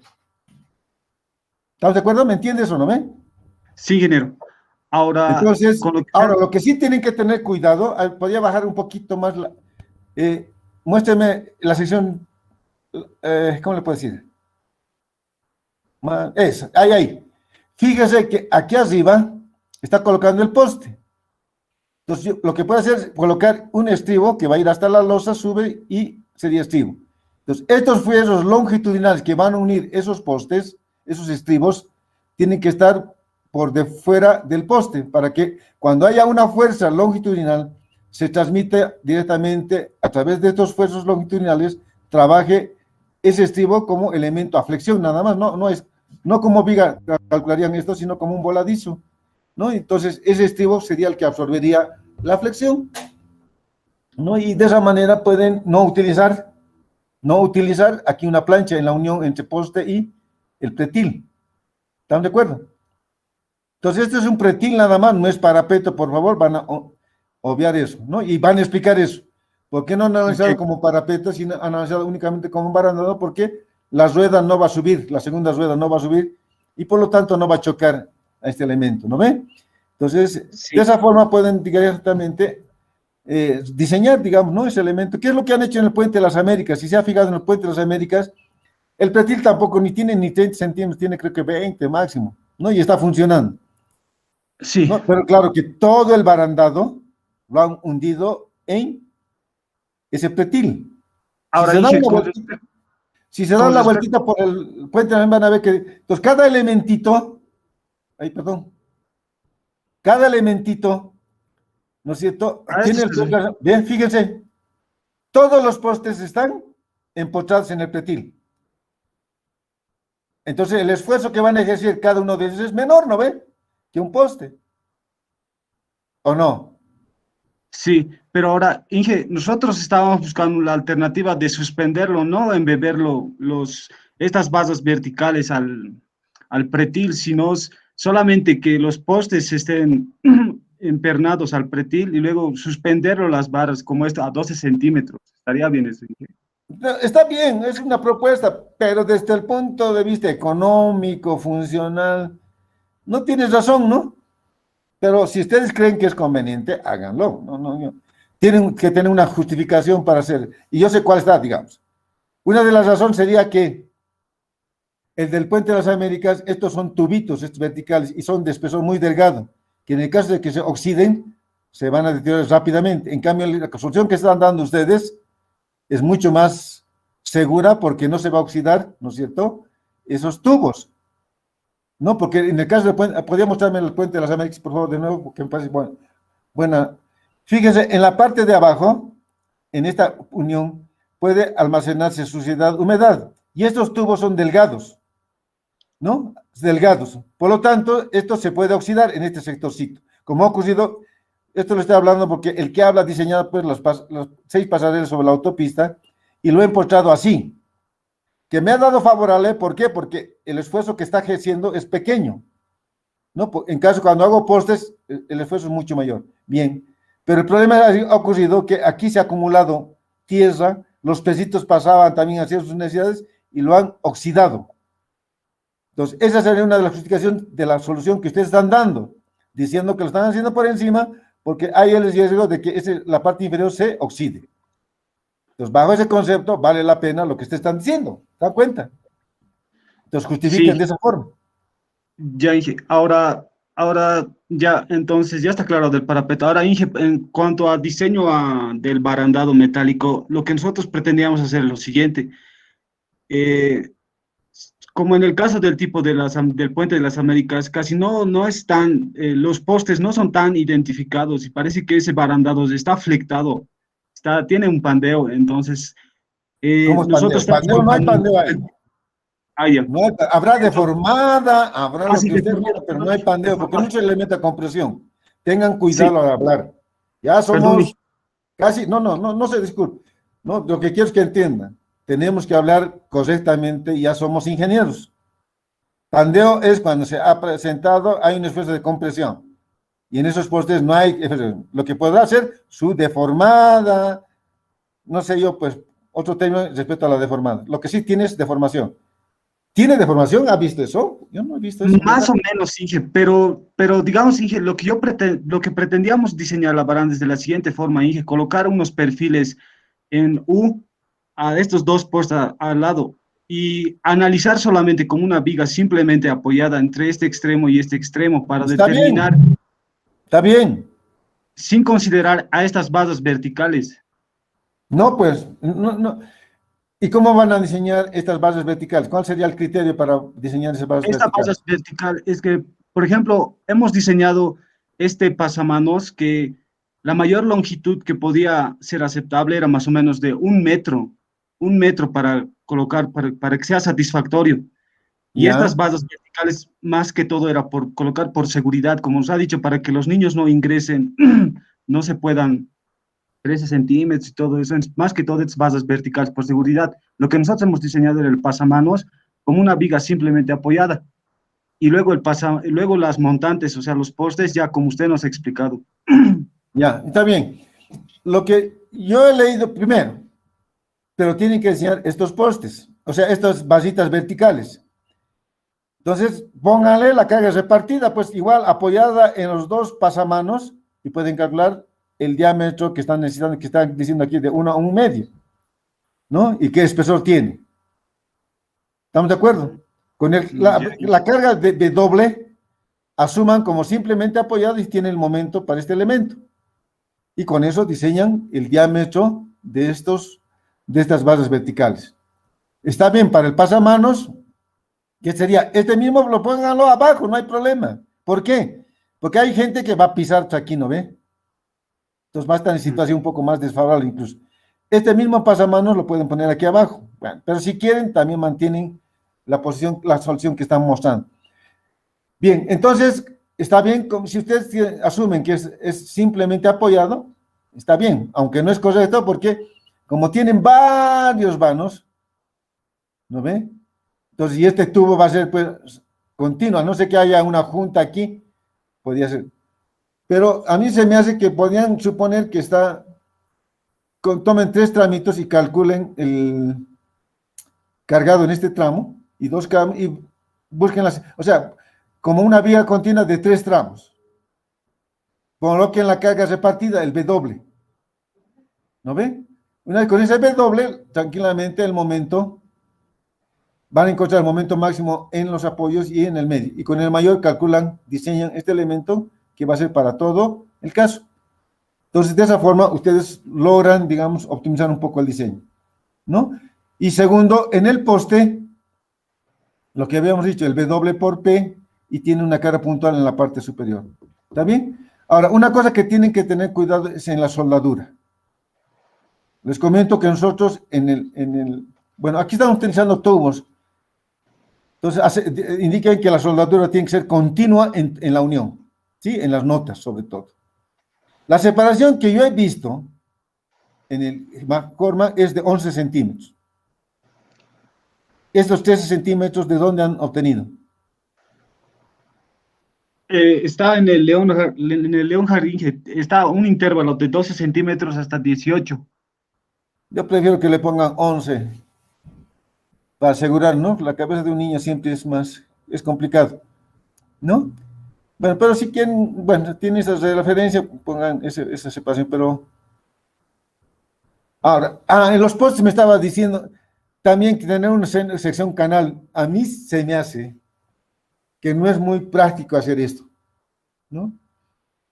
¿Estamos de acuerdo? ¿Me entiendes o no ven? Sí, ingeniero. Ahora, Entonces, con lo que ahora lo que sí tienen que tener cuidado, podría bajar un poquito más muéstrame la sección, ¿cómo le puedo decir? Esa, ahí. Fíjese que aquí arriba está colocando el poste. Entonces, lo que puedo hacer es colocar un estribo que va a ir hasta la losa, sube y sería estribo. Entonces, estos fierros longitudinales que van a unir esos postes esos estribos tienen que estar por de fuera del poste, para que cuando haya una fuerza longitudinal, se transmite directamente a través de estos fuerzas longitudinales, trabaje ese estribo como elemento a flexión, nada más, no como viga calcularían esto, sino como un voladizo, ¿no? Entonces, ese estribo sería el que absorbería la flexión, ¿no? Y de esa manera pueden no utilizar aquí una plancha en la unión entre poste y el pretil. ¿Están de acuerdo? Entonces, este es un pretil nada más, no es parapeto, por favor, van a obviar eso, ¿no? Y van a explicar eso. ¿Por qué no han analizado como parapeto, sino han analizado únicamente como un barandado? Porque la rueda no va a subir, la segunda rueda no va a subir, y por lo tanto no va a chocar a este elemento, ¿no ven? Entonces, Sí. de esa forma pueden directamente diseñar, digamos, ¿no? Ese elemento. ¿Qué es lo que han hecho en el Puente de las Américas? Si se ha fijado en el Puente de las Américas, el pretil tampoco ni tiene ni 30 centímetros, tiene creo que 20 máximo, ¿no? Y está funcionando. Sí. ¿No? Pero claro que todo el barandado lo han hundido en ese pretil. Ahora, Si se dan Inge, una vueltita, si se dan la vueltita por el puente, van a ver que, entonces, cada elementito, cada elementito, ¿no es cierto? Tiene el desplazamiento. Bien, fíjense, todos los postes están empotrados en el pretil. Entonces, el esfuerzo que van a ejercer cada uno de ellos es menor, ¿no ve? Que un poste. ¿O no? Sí, pero ahora, Inge, nosotros estábamos buscando la alternativa de suspenderlo, no embeberlo, estas bases verticales al pretil, sino solamente que los postes estén empernados al pretil y luego suspenderlo las barras como esta a 12 centímetros. Estaría bien eso, Inge. Está bien, es una propuesta, pero desde el punto de vista económico, funcional, no tienes razón, ¿no? Pero si ustedes creen que es conveniente, háganlo. Tienen que tener una justificación para hacer. Y yo sé cuál está, digamos. Una de las razones sería que el del Puente de las Américas, estos son tubitos, estos verticales, y son de espesor muy delgado, que en el caso de que se oxiden, se van a deteriorar rápidamente. En cambio, la solución que están dando ustedes es mucho más segura porque no se va a oxidar, ¿no es cierto? Esos tubos. No, porque en el caso del puente, ¿podría mostrarme el Puente de las Américas, por favor, de nuevo? Porque me parece buena. Fíjense, en la parte de abajo, en esta unión, puede almacenarse suciedad, humedad, y estos tubos son delgados, ¿no? Delgados. Por lo tanto, esto se puede oxidar en este sectorcito. Como ha ocurrido, esto lo estoy hablando porque el que habla ha diseñado pues los 6 pasarelas sobre la autopista y lo he empotrado así, que me ha dado favorable. ¿Por qué? Porque el esfuerzo que está ejerciendo es pequeño, ¿no? En caso, cuando hago postes, el esfuerzo es mucho mayor. Bien, pero el problema ha ocurrido que aquí se ha acumulado tierra, los pesitos pasaban también hacia sus necesidades y lo han oxidado. Entonces, esa sería una de las justificaciones de la solución que ustedes están dando, diciendo que lo están haciendo por encima porque hay el riesgo de que la parte inferior se oxide. Entonces, bajo ese concepto, vale la pena lo que ustedes están diciendo, ¿se dan cuenta? Entonces, justifiquen de esa forma. Ya, Inge, ahora ya, entonces, ya está claro del parapeto. Ahora, Inge, en cuanto a diseño del barandado metálico, lo que nosotros pretendíamos hacer es lo siguiente. Como en el caso del tipo del Puente de las Américas, casi no están, los postes no son tan identificados y parece que ese barandado está flectado, tiene un pandeo, entonces ¿Cómo es nosotros pandeo? estamos Pandeo, no hay pandeo ahí. Ya. No hay, habrá deformada, habrá lo que usted quiera, pero no hay pandeo, porque no se le meta compresión. Tengan cuidado al hablar. Ya somos casi, no se disculpe. No, lo que quiero es que entiendan. Tenemos que hablar correctamente y ya somos ingenieros. Pandeo es cuando se ha presentado, hay un esfuerzo de compresión. Y en esos postes no hay, lo que podrá hacer, su deformada, no sé yo, pues, otro término respecto a la deformada. Lo que sí tiene es deformación. ¿Tiene deformación? ¿Ha visto eso? Yo no he visto eso. Más o menos, Inge, pero digamos, Inge, lo que pretendíamos diseñar la baranda es de la siguiente forma, Inge, colocar unos perfiles en U a estos dos postes al lado y analizar solamente con una viga simplemente apoyada entre este extremo y este extremo para determinar. Está bien. Sin considerar a estas bases verticales. No, pues, no. ¿Y cómo van a diseñar estas bases verticales? ¿Cuál sería el criterio para diseñar esas bases Esta verticales? base vertical es que, por ejemplo, hemos diseñado este pasamanos que la mayor longitud que podía ser aceptable era más o menos de 1 metro para colocar, para que sea satisfactorio. Y ¿Ya? estas bases verticales, más que todo, era por colocar por seguridad, como nos ha dicho, para que los niños no ingresen, no se puedan 13 centímetros y todo eso, más que todo estas bases verticales por seguridad. Lo que nosotros hemos diseñado era el pasamanos como una viga simplemente apoyada. Y luego, luego las montantes, o sea, los postes, ya como usted nos ha explicado. Ya, está bien. Lo que yo he leído primero, pero tienen que diseñar estos postes, o sea, estas basitas verticales. Entonces, pónganle la carga repartida, pues igual apoyada en los dos pasamanos y pueden calcular el diámetro que están necesitando, que están diciendo aquí de 1 a 1,5, ¿no? Y qué espesor tiene. ¿Estamos de acuerdo? Con la carga de doble, asuman como simplemente apoyado y tienen el momento para este elemento. Y con eso diseñan el diámetro de estas bases verticales. Está bien para el pasamanos, que sería, este mismo lo pónganlo abajo, no hay problema. ¿Por qué? Porque hay gente que va a pisar aquí, ¿no ve? Entonces va a estar en situación un poco más desfavorable incluso. Este mismo pasamanos lo pueden poner aquí abajo. Bueno, pero si quieren, también mantienen la posición, la solución que están mostrando. Bien, entonces, está bien, si ustedes asumen que es simplemente apoyado, está bien, aunque no es correcto porque como tienen varios vanos, ¿no ve? Entonces, y este tubo va a ser pues continuo, a no ser que haya una junta aquí, podría ser. Pero a mí se me hace que podrían suponer que tomen 3 tramitos y calculen el cargado en este tramo y y busquen o sea, como una vía continua de 3 tramos. Coloquen la carga repartida, el W. ¿No ve? Una vez con ese W, tranquilamente el momento, van a encontrar el momento máximo en los apoyos y en el medio. Y con el mayor calculan, diseñan este elemento que va a ser para todo el caso. Entonces, de esa forma, ustedes logran, digamos, optimizar un poco el diseño, ¿no? Y segundo, en el poste, lo que habíamos dicho, el W por P, y tiene una carga puntual en la parte superior. ¿Está bien? Ahora, una cosa que tienen que tener cuidado es en la soldadura. Les comento que nosotros bueno, aquí estamos utilizando tubos. Entonces, indican que la soldadura tiene que ser continua en la unión, ¿sí? En las notas, sobre todo. La separación que yo he visto en el McCormack es de 11 centímetros. Estos 13 centímetros, ¿de dónde han obtenido? Está en el León Jardín, está un intervalo de 12 centímetros hasta 18. Yo prefiero que le pongan 11 para asegurar, ¿no? La cabeza de un niño siempre es complicado, ¿no? Bueno, pero si quieren, bueno, tienen esa referencia, pongan esa separación, pero... Ahora, en los postes me estaba diciendo también que tener una sección canal, a mí se me hace que no es muy práctico hacer esto, ¿no?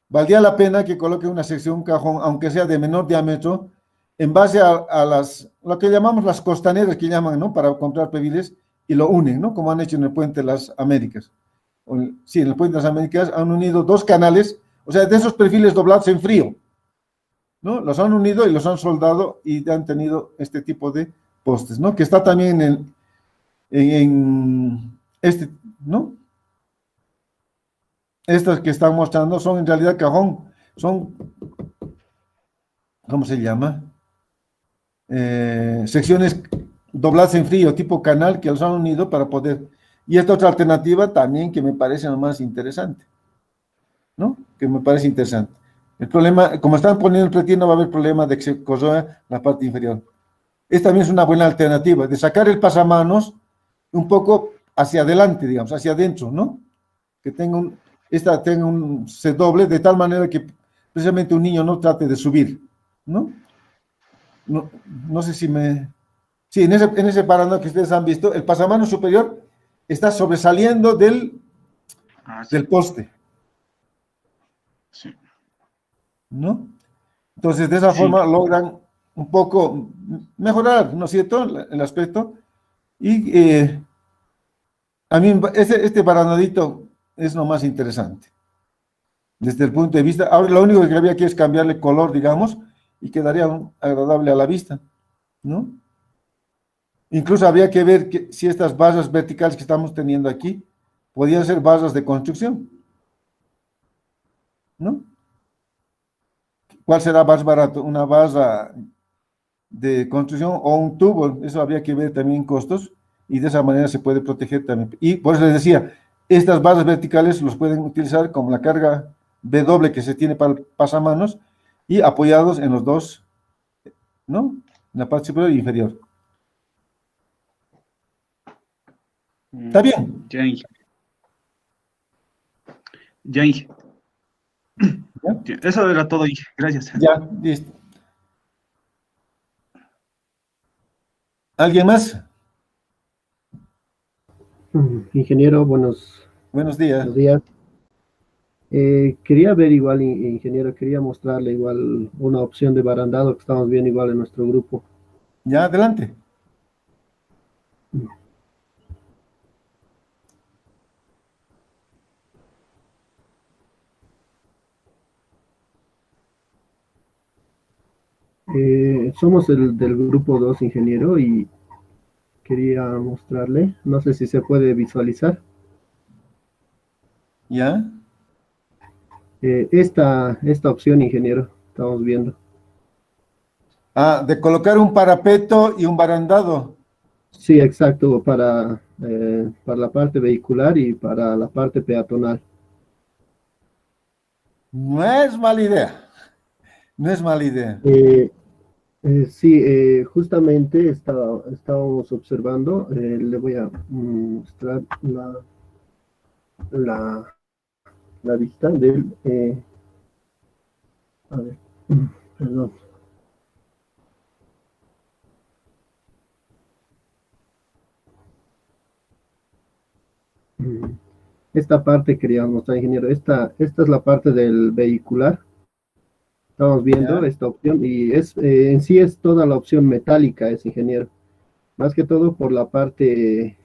Valdría la pena que coloque una sección cajón, aunque sea de menor diámetro, en base a lo que llamamos las costaneras, que llaman, ¿no? Para comprar perfiles, y lo unen, ¿no? Como han hecho en el Puente de las Américas. Sí, en el Puente de las Américas han unido 2 canales, o sea, de esos perfiles doblados en frío, ¿no? Los han unido y los han soldado y han tenido este tipo de postes, ¿no? Que está también en este, ¿no? Estas que están mostrando son en realidad cajón, son, ¿cómo se llama? Secciones dobladas en frío, tipo canal, que los han unido para poder... Y esta otra alternativa también que me parece más interesante, ¿no? Que me parece interesante. El problema, como están poniendo el pretil, no va a haber problema de que se corroa la parte inferior. Esta también es una buena alternativa, de sacar el pasamanos un poco hacia adelante, digamos, hacia adentro, ¿no? Que se doble de tal manera que precisamente un niño no trate de subir, ¿no? No sé si Sí, en ese parámetro que ustedes han visto, el pasamanos superior está sobresaliendo del poste. Sí. ¿No? Entonces, de esa forma logran un poco mejorar, ¿no es cierto?, el aspecto. Y a mí este barandadito es lo más interesante, desde el punto de vista. Ahora lo único que había que es cambiarle color, digamos, y quedaría agradable a la vista, ¿no? Incluso habría que ver si estas barras verticales que estamos teniendo aquí podían ser barras de construcción, ¿no? ¿Cuál será más barato? ¿Una barra de construcción o un tubo? Eso habría que ver también costos, y de esa manera se puede proteger también. Y por eso les decía, estas barras verticales los pueden utilizar como la carga W que se tiene para el pasamanos y apoyados en los dos, ¿no? En la parte superior e inferior. ¿Está bien? Ya, ya, ¿Ya? eso era todo, Inge. Gracias. Ya, listo. ¿Alguien más? Ingeniero, Buenos días. buenos días. Quería ver igual, ingeniero, quería mostrarle igual una opción de barandado que estamos viendo igual en nuestro grupo. Ya, adelante. Somos del grupo 2, ingeniero, y quería mostrarle, no sé si se puede visualizar, ¿Ya? esta opción, ingeniero, estamos viendo. Ah, de colocar un parapeto y un barandado. Sí, exacto, para la parte vehicular y para la parte peatonal. No es mala idea. No es mala idea. Sí, justamente estábamos observando, le voy a mostrar la, la vista del, a ver, perdón. Mm, Esta parte queríamos mostrar, ingeniero, esta es la parte del vehicular. Estamos viendo ¿Ya? esta opción y en sí es toda la opción metálica, es ingeniero. Más que todo por la parte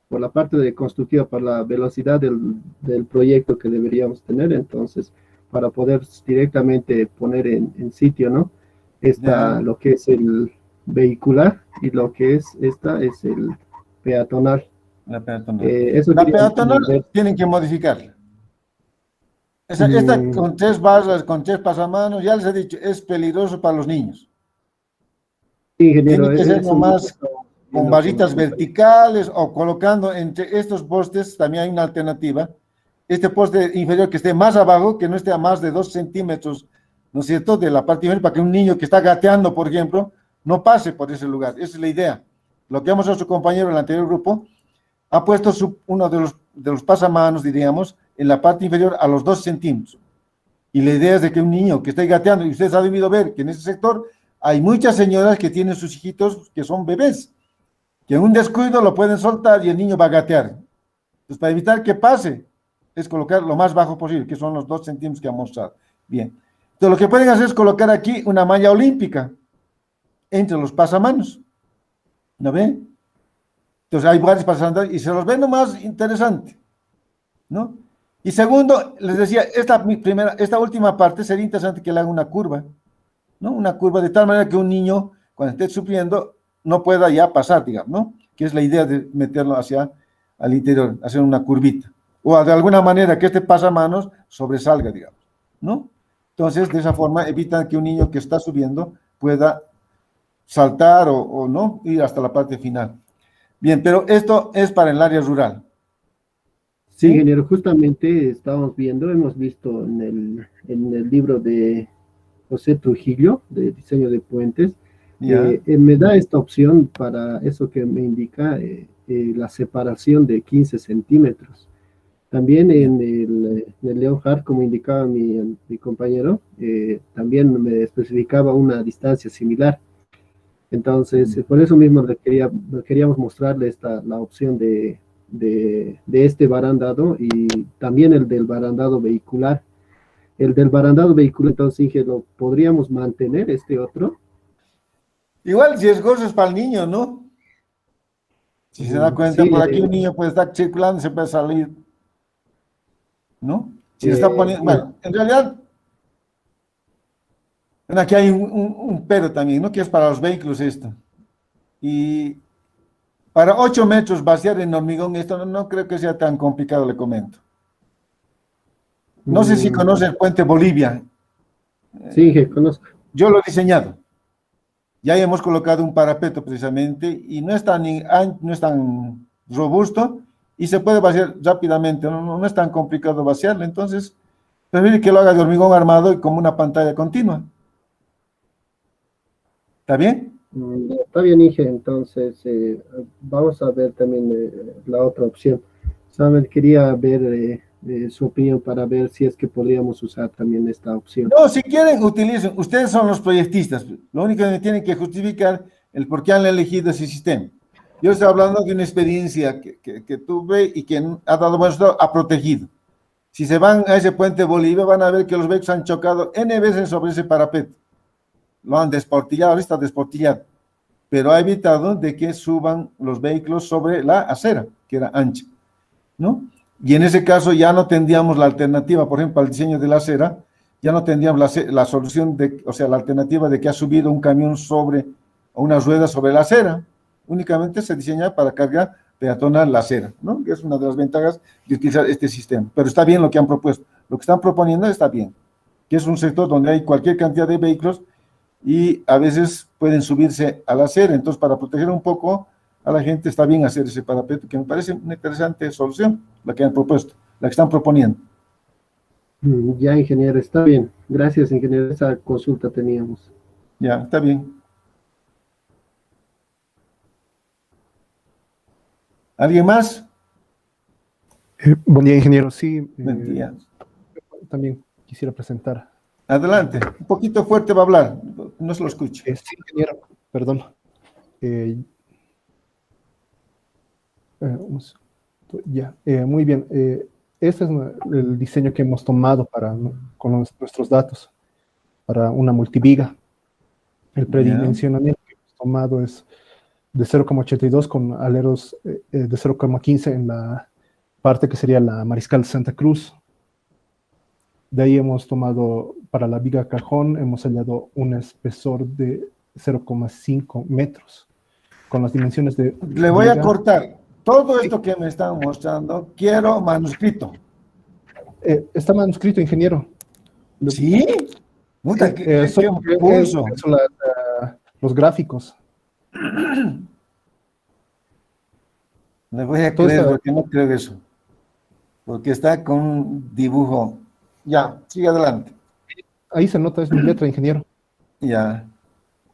de constructiva, por la velocidad del proyecto que deberíamos tener, entonces, para poder directamente poner en sitio, ¿no? ¿Ya? Lo que es el vehicular y lo que es esta es el peatonal. La peatonal. Eso La queríamos peatonal ver. tienen que modificarla. Esta Mm, con 3 barras, con 3 pasamanos, ya les he dicho, es peligroso para los niños. sí, ingeniero, Tiene que ser eso mismo nomás estamos con viendo con los barritas compañeros. verticales o colocando entre estos postes. También hay una alternativa. Este poste inferior que esté más abajo, que no esté a más de 2 centímetros, ¿no es cierto?, de la parte inferior, para que un niño que está gateando, por ejemplo, no pase por ese lugar. Esa es la idea. Lo que hemos hecho su compañero en el anterior grupo, ha puesto uno de los pasamanos, diríamos, en la parte inferior a los 2 centímetros. Y la idea es de que un niño que esté gateando, y ustedes han debido ver que en ese sector hay muchas señoras que tienen sus hijitos que son bebés, que en un descuido lo pueden soltar y el niño va a gatear. Entonces, para evitar que pase, es colocar lo más bajo posible, que son los 2 centímetros que ha mostrado. Bien. Entonces, lo que pueden hacer es colocar aquí una malla olímpica entre los pasamanos. ¿No ven? Entonces, hay varios pasamanos y se los ve nomás interesante, ¿no? Y segundo, les decía, esta última parte sería interesante que le haga una curva, ¿no? Una curva de tal manera que un niño, cuando esté sufriendo, no pueda ya pasar, digamos, ¿no? Que es la idea de meterlo hacia al interior, hacer una curvita. O de alguna manera que este pasamanos sobresalga, digamos, ¿no? Entonces, de esa forma, evitan que un niño que está subiendo pueda saltar o no ir hasta la parte final. Bien, pero esto es para el área rural. Sí, ¿Sí? ingeniero, justamente hemos visto en el libro de José Trujillo, de diseño de puentes, Ya, me da esta opción para eso que me indica la separación de 15 centímetros. También ya, en el Leonhard, como indicaba mi compañero, también me especificaba una distancia similar. Entonces, por eso mismo queríamos mostrarle la opción de este barandado y también el del barandado vehicular. El del barandado vehicular, entonces dije, ¿lo podríamos mantener este otro? Igual si es gozo es para el niño, ¿no? Si se da cuenta, Sí, por aquí un niño puede estar circulando y se puede salir, ¿no? Si le está poniendo, bueno, en realidad, bueno, aquí hay un pero también, ¿no? Que es para los vehículos esto. Y para 8 metros vaciar en hormigón, esto no creo que sea tan complicado, le comento. No sé si conoce el puente Bolivia. Sí, que conozco. Yo lo he diseñado. Ya hemos colocado un parapeto precisamente y no es tan robusto y se puede vaciar rápidamente, no es tan complicado vaciarlo. Entonces, prefiero que lo haga de hormigón armado y como una pantalla continua. ¿Está bien? Está bien, Inge, entonces vamos a ver también la otra opción. Samuel, quería ver su opinión para ver si es que podríamos usar también esta opción. No, si quieren, utilicen. Ustedes son los proyectistas. Lo único que me tienen que justificar el por qué han elegido ese sistema. Yo estoy hablando de una experiencia que tuve y que ha dado buen resultado, ha protegido. Si se van a ese puente Bolivia, van a ver que los vehículos han chocado N veces sobre ese parapeto. Lo han desportillado, ahora está desportillado. Pero ha evitado de que suban los vehículos sobre la acera, que era ancha, ¿no? Y en ese caso ya no tendríamos la alternativa, por ejemplo, al diseño de la acera, ya no tendríamos la solución, o sea, la alternativa de que ha subido un camión sobre, o una rueda sobre la acera. Únicamente se diseña para carga peatonal la acera, ¿no? Que es una de las ventajas de utilizar este sistema. Pero está bien lo que han propuesto. Lo que están proponiendo está bien, que es un sector donde hay cualquier cantidad de vehículos y a veces pueden subirse a la acera. Entonces, para proteger un poco a la gente, está bien hacer ese parapeto, que me parece una interesante solución, la que han propuesto, la que están proponiendo. Ya, ingeniero, está bien. Gracias, ingeniero. Esa consulta teníamos. Ya, está bien. ¿Alguien más? Buen día, ingeniero. Sí, Buen día. también quisiera presentar. Adelante. Un poquito fuerte va a hablar, no se lo escucho. Sí, ingeniero, perdón. Ya, muy bien. Este es el diseño que hemos tomado con nuestros datos para una multiviga. El predimensionamiento que hemos tomado es de 0,82 con aleros de 0,15 en la parte que sería la Mariscal Santa Cruz. De ahí hemos tomado, para la viga cajón, hemos hallado un espesor de 0,5 metros. Con las dimensiones de... Le voy a cortar. Todo esto que me están mostrando, quiero manuscrito. Está manuscrito, ingeniero. ¿Sí? Puta, qué son los gráficos. Le voy a creer porque no creo eso. Porque está con un dibujo. Ya, sigue adelante. Ahí se nota, es mi letra, ingeniero. Ya.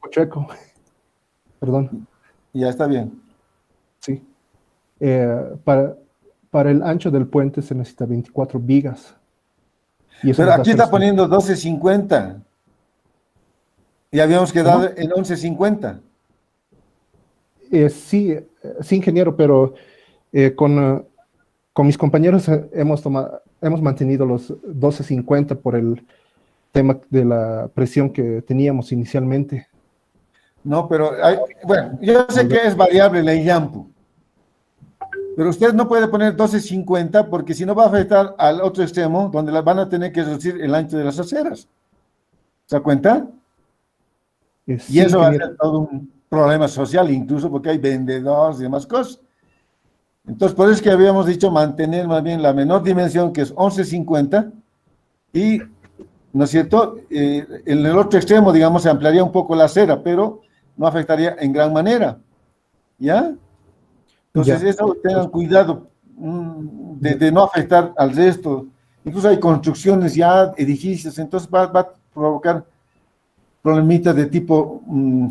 Chueco. Perdón. Ya está bien. Sí. Para el ancho del puente se necesita 24 vigas. Y eso pero aquí está poniendo 12.50. Y habíamos quedado en 11.50. Sí, ingeniero, pero con mis compañeros hemos mantenido los 12.50 por el tema de la presión que teníamos inicialmente. No, pero bueno, yo sé que es variable la IAMPU, pero usted no puede poner 12.50 porque si no va a afectar al otro extremo donde van a tener que reducir el ancho de las aceras. ¿Se da cuenta? Sí, y eso va a ingeniero. ser todo un problema social, incluso porque hay vendedores y demás cosas. Entonces, por eso es que habíamos dicho mantener más bien la menor dimensión, que es 11.50, y, ¿no es cierto?, en el otro extremo, digamos, se ampliaría un poco la acera, pero no afectaría en gran manera, ¿ya? Entonces, eso tengan cuidado de no afectar al resto. Incluso hay construcciones ya, edificios, entonces va a provocar problemitas de tipo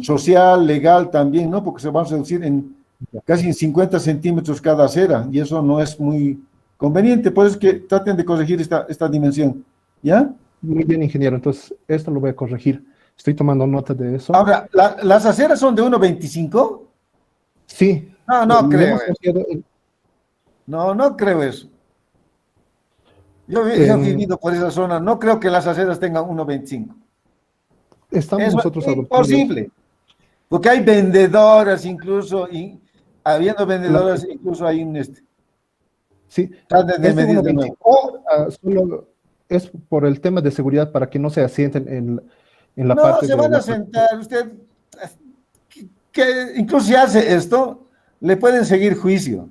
social, legal también, ¿no? Porque se van a reducir casi en 50 centímetros cada acera, y eso no es muy conveniente, por eso es que traten de corregir esta dimensión, ¿ya? Muy bien, ingeniero, entonces esto lo voy a corregir. Estoy tomando nota de eso. Ahora, ¿las aceras son de 1.25? Sí. No creo eso. No creo eso. Yo he vivido por esa zona, no creo que las aceras tengan 1.25. Estamos Eso nosotros es imposible. Porque hay vendedoras incluso, y habiendo vendedoras incluso hay un Sí, traten de es de medir de 1.25, nuevo. solo es por el tema de seguridad para que no se asienten en la No, parte se de van a la... sentar. Usted, que incluso si hace esto, le pueden seguir juicio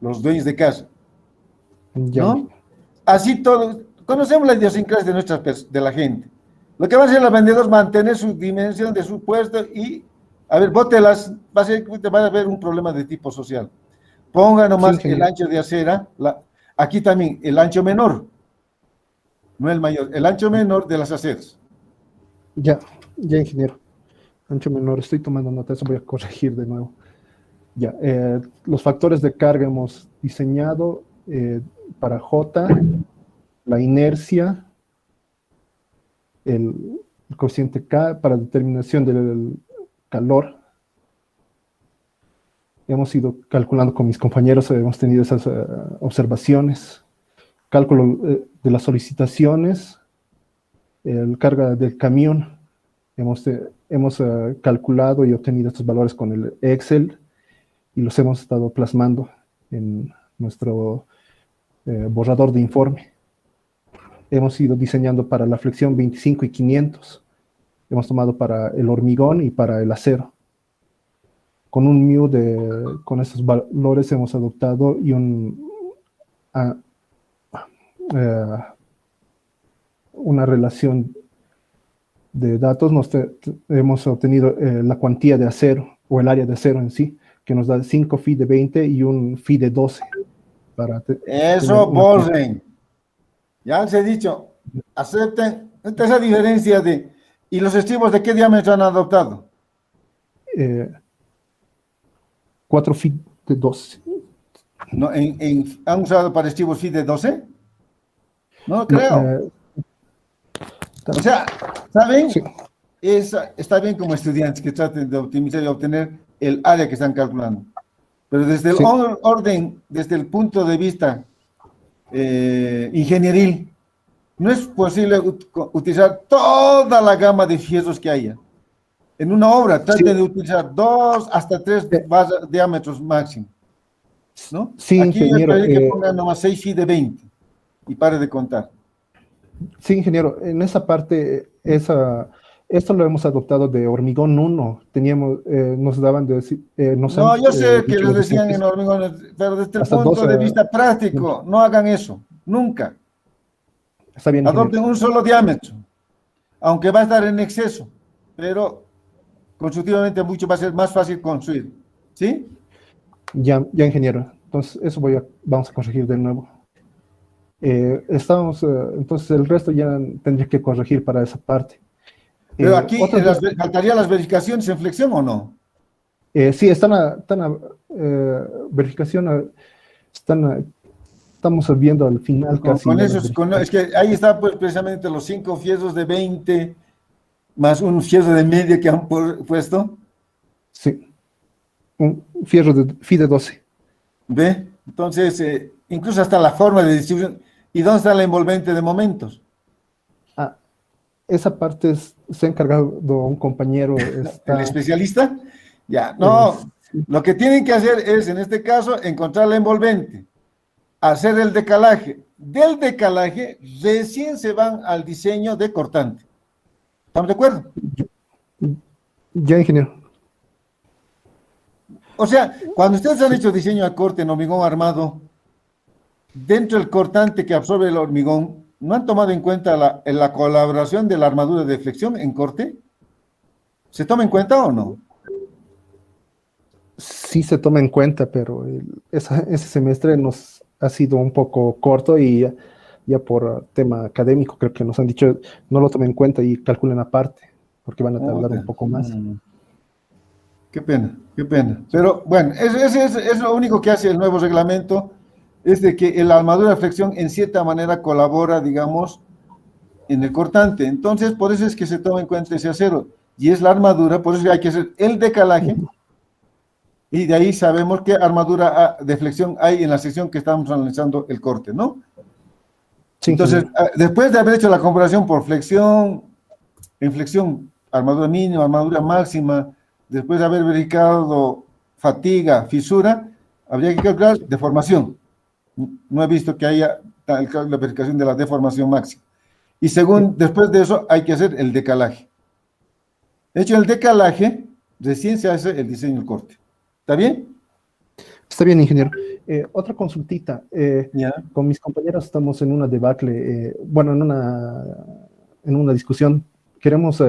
los dueños de casa, Ya, ¿no? Así todo, conocemos la idiosincrasia de de la gente. Lo que van a hacer los vendedores es mantener su dimensión de su puesto y, a ver, bótelas, va a haber un problema de tipo social. Ponga sí, nomás el ingeniero. ancho de acera, aquí también el ancho menor, no el mayor, el ancho menor de las aceras. Ya, ya, ingeniero. Ancho menor, estoy tomando nota, eso voy a corregir de nuevo. Ya, los factores de carga hemos diseñado para J, la inercia, el coeficiente K para determinación del calor. Hemos ido calculando con mis compañeros, hemos tenido esas observaciones. Cálculo de las solicitaciones, el carga del camión. Hemos calculado y obtenido estos valores con el Excel y los hemos estado plasmando en nuestro borrador de informe. Hemos ido diseñando para la flexión 25 y 500. Hemos tomado para el hormigón y para el acero. Con un mu con estos valores hemos adoptado y una relación de datos, hemos obtenido la cuantía de acero o el área de acero en sí, que nos da 5 phi de 20 y un phi de 12. Eso, borren. Ya les he dicho, acepten esa diferencia de... ¿Y los estribos de qué diámetro han adoptado? 4 phi de 12. ¿No, ¿Han usado para estribos phi de 12? No creo. O sea, ¿saben? Sí. Está bien como estudiantes que traten de optimizar y obtener el área que están calculando. Pero desde el Sí. orden, desde el punto de vista ingenieril, no es posible utilizar toda la gama de fierros que haya. En una obra, traten Sí. de utilizar 2 hasta 3 diámetros máximo, ¿no? Sí, Aquí yo ingeniero. esperaría que pongan nomás 6 phi de 20 y pare de contar. Sí, ingeniero, en esa parte, esto lo hemos adoptado de hormigón 1. Teníamos, nos daban de decir, No, yo sé que dicho les los decían en docentes, hormigones, pero desde el hasta punto 12, de vista práctico, no hagan eso, nunca. está bien, ingeniero. Adopten un solo diámetro, aunque va a estar en exceso, pero constructivamente mucho va a ser más fácil construir, ¿sí? Ya, ingeniero. Entonces, eso vamos a corregir de nuevo. Entonces, el resto ya tendría que corregir para esa parte. Pero aquí Otras faltarían las verificaciones en flexión, ¿o no? sí, están a verificación, estamos viendo al final casi. Con ya eso, es que ahí están pues precisamente los 5 fierros de 20, más un fierro de medio que han puesto. Sí, un fierro de phi de 12. ¿Ve? Entonces, incluso hasta la forma de distribución. ¿Y dónde está la envolvente de momentos? Ah, esa parte se ha encargado un compañero. ¿El especialista? Ya, no. Sí. Lo que tienen que hacer es, en este caso, encontrar la envolvente, hacer el decalaje. Del decalaje, recién se van al diseño de cortante. ¿Estamos de acuerdo? Ya, ingeniero. O sea, cuando ustedes han hecho diseño a corte en hormigón armado, dentro del cortante que absorbe el hormigón, ¿no han tomado en cuenta la colaboración de la armadura de flexión en corte? ¿Se toma en cuenta o no? Sí se toma en cuenta, pero ese semestre nos ha sido un poco corto y ya por tema académico creo que nos han dicho no lo tomen en cuenta y calculen aparte, porque van a tardar un poco más. Qué pena, qué pena. Pero bueno, es lo único que hace el nuevo reglamento, es de que la armadura de flexión en cierta manera colabora, digamos, en el cortante. Entonces, por eso es que se toma en cuenta ese acero. Y es la armadura, por eso hay que hacer el decalaje. Y de ahí sabemos qué armadura de flexión hay en la sección que estamos analizando el corte, ¿no? Sí, entonces, después de haber hecho la comparación por flexión, en flexión, armadura mínima, armadura máxima, después de haber verificado fatiga, fisura, habría que calcular deformación. No he visto que haya la verificación de la deformación máxima. Y después de eso, hay que hacer el decalaje. De hecho, el decalaje, recién se hace el diseño del corte. ¿Está bien? Está bien, ingeniero. Otra consultita. Ya. Con mis compañeros estamos en una debacle, bueno, en una discusión. Queremos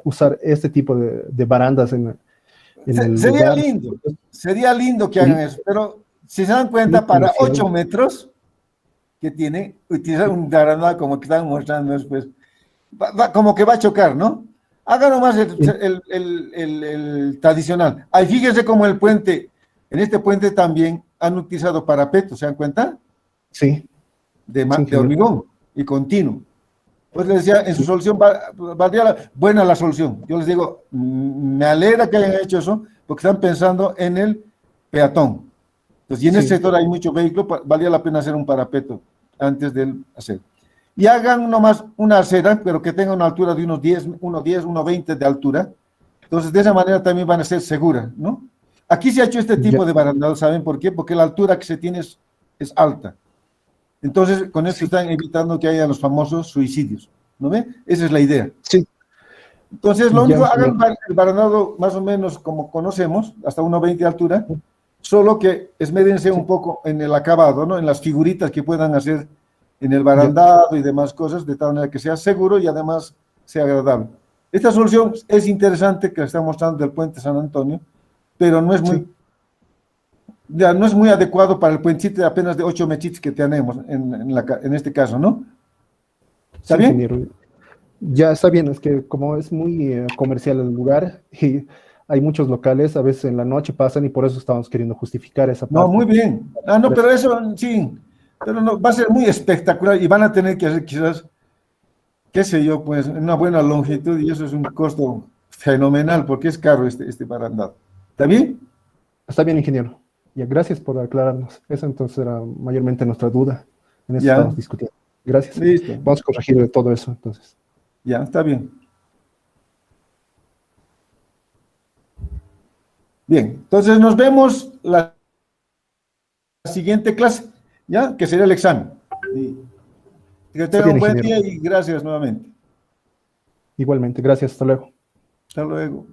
usar este tipo de barandas en el Sería lugar. lindo, sería lindo que hagan eso, pero si se dan Muy cuenta, para comercial. 8 metros que tiene, utilizar un baranda como que están mostrando después, como que va a chocar, ¿no? Hagan nomás el tradicional. Ahí fíjense cómo el puente, en este puente también han utilizado parapetos, ¿se dan cuenta? Sí. De ingeniero. hormigón y continuo. Pues les decía, en su solución valdría buena la solución. Yo les digo, me alegra que hayan hecho eso, porque están pensando en el peatón. Entonces, y en ese sector hay mucho vehículo, valía la pena hacer un parapeto antes de hacer. Y hagan nomás una acera, pero que tenga una altura de unos 10, 1.20 de altura. Entonces, de esa manera también van a ser seguras, ¿no? Aquí se ha hecho este tipo de barandal, ¿saben por qué? Porque la altura que se tiene es alta. Entonces, con esto están evitando que haya los famosos suicidios, ¿no ven? Esa es la idea. Sí. Entonces, lo único, hagan el barandado más o menos como conocemos, hasta 1.20 de altura, solo que esmérense un poco en el acabado, ¿no? En las figuritas que puedan hacer en el barandado y demás cosas, de tal manera que sea seguro y además sea agradable. Esta solución es interesante, que la está mostrando del puente San Antonio, pero no es muy... Ya no es muy adecuado para el puentecito de apenas de 8 mechitos que tenemos en este caso, ¿no? ¿Está bien? Ingeniero. Ya está bien, es que como es muy comercial el lugar y hay muchos locales, a veces en la noche pasan y por eso estamos queriendo justificar esa parte. No, muy bien. Ah, no, pero eso sí, pero no, va a ser muy espectacular y van a tener que hacer quizás, qué sé yo, pues una buena longitud y eso es un costo fenomenal porque es caro este barandado. ¿Está bien? Está bien, ingeniero. Ya, gracias por aclararnos. Esa entonces era mayormente nuestra duda. En eso Ya. estamos discutiendo. Gracias. Listo. Vamos a corregir todo eso entonces. Ya, está bien. Bien, entonces nos vemos la siguiente clase, ¿ya? Que será el examen. Y que tengan un buen día y gracias nuevamente. Igualmente, gracias. Hasta luego. Hasta luego.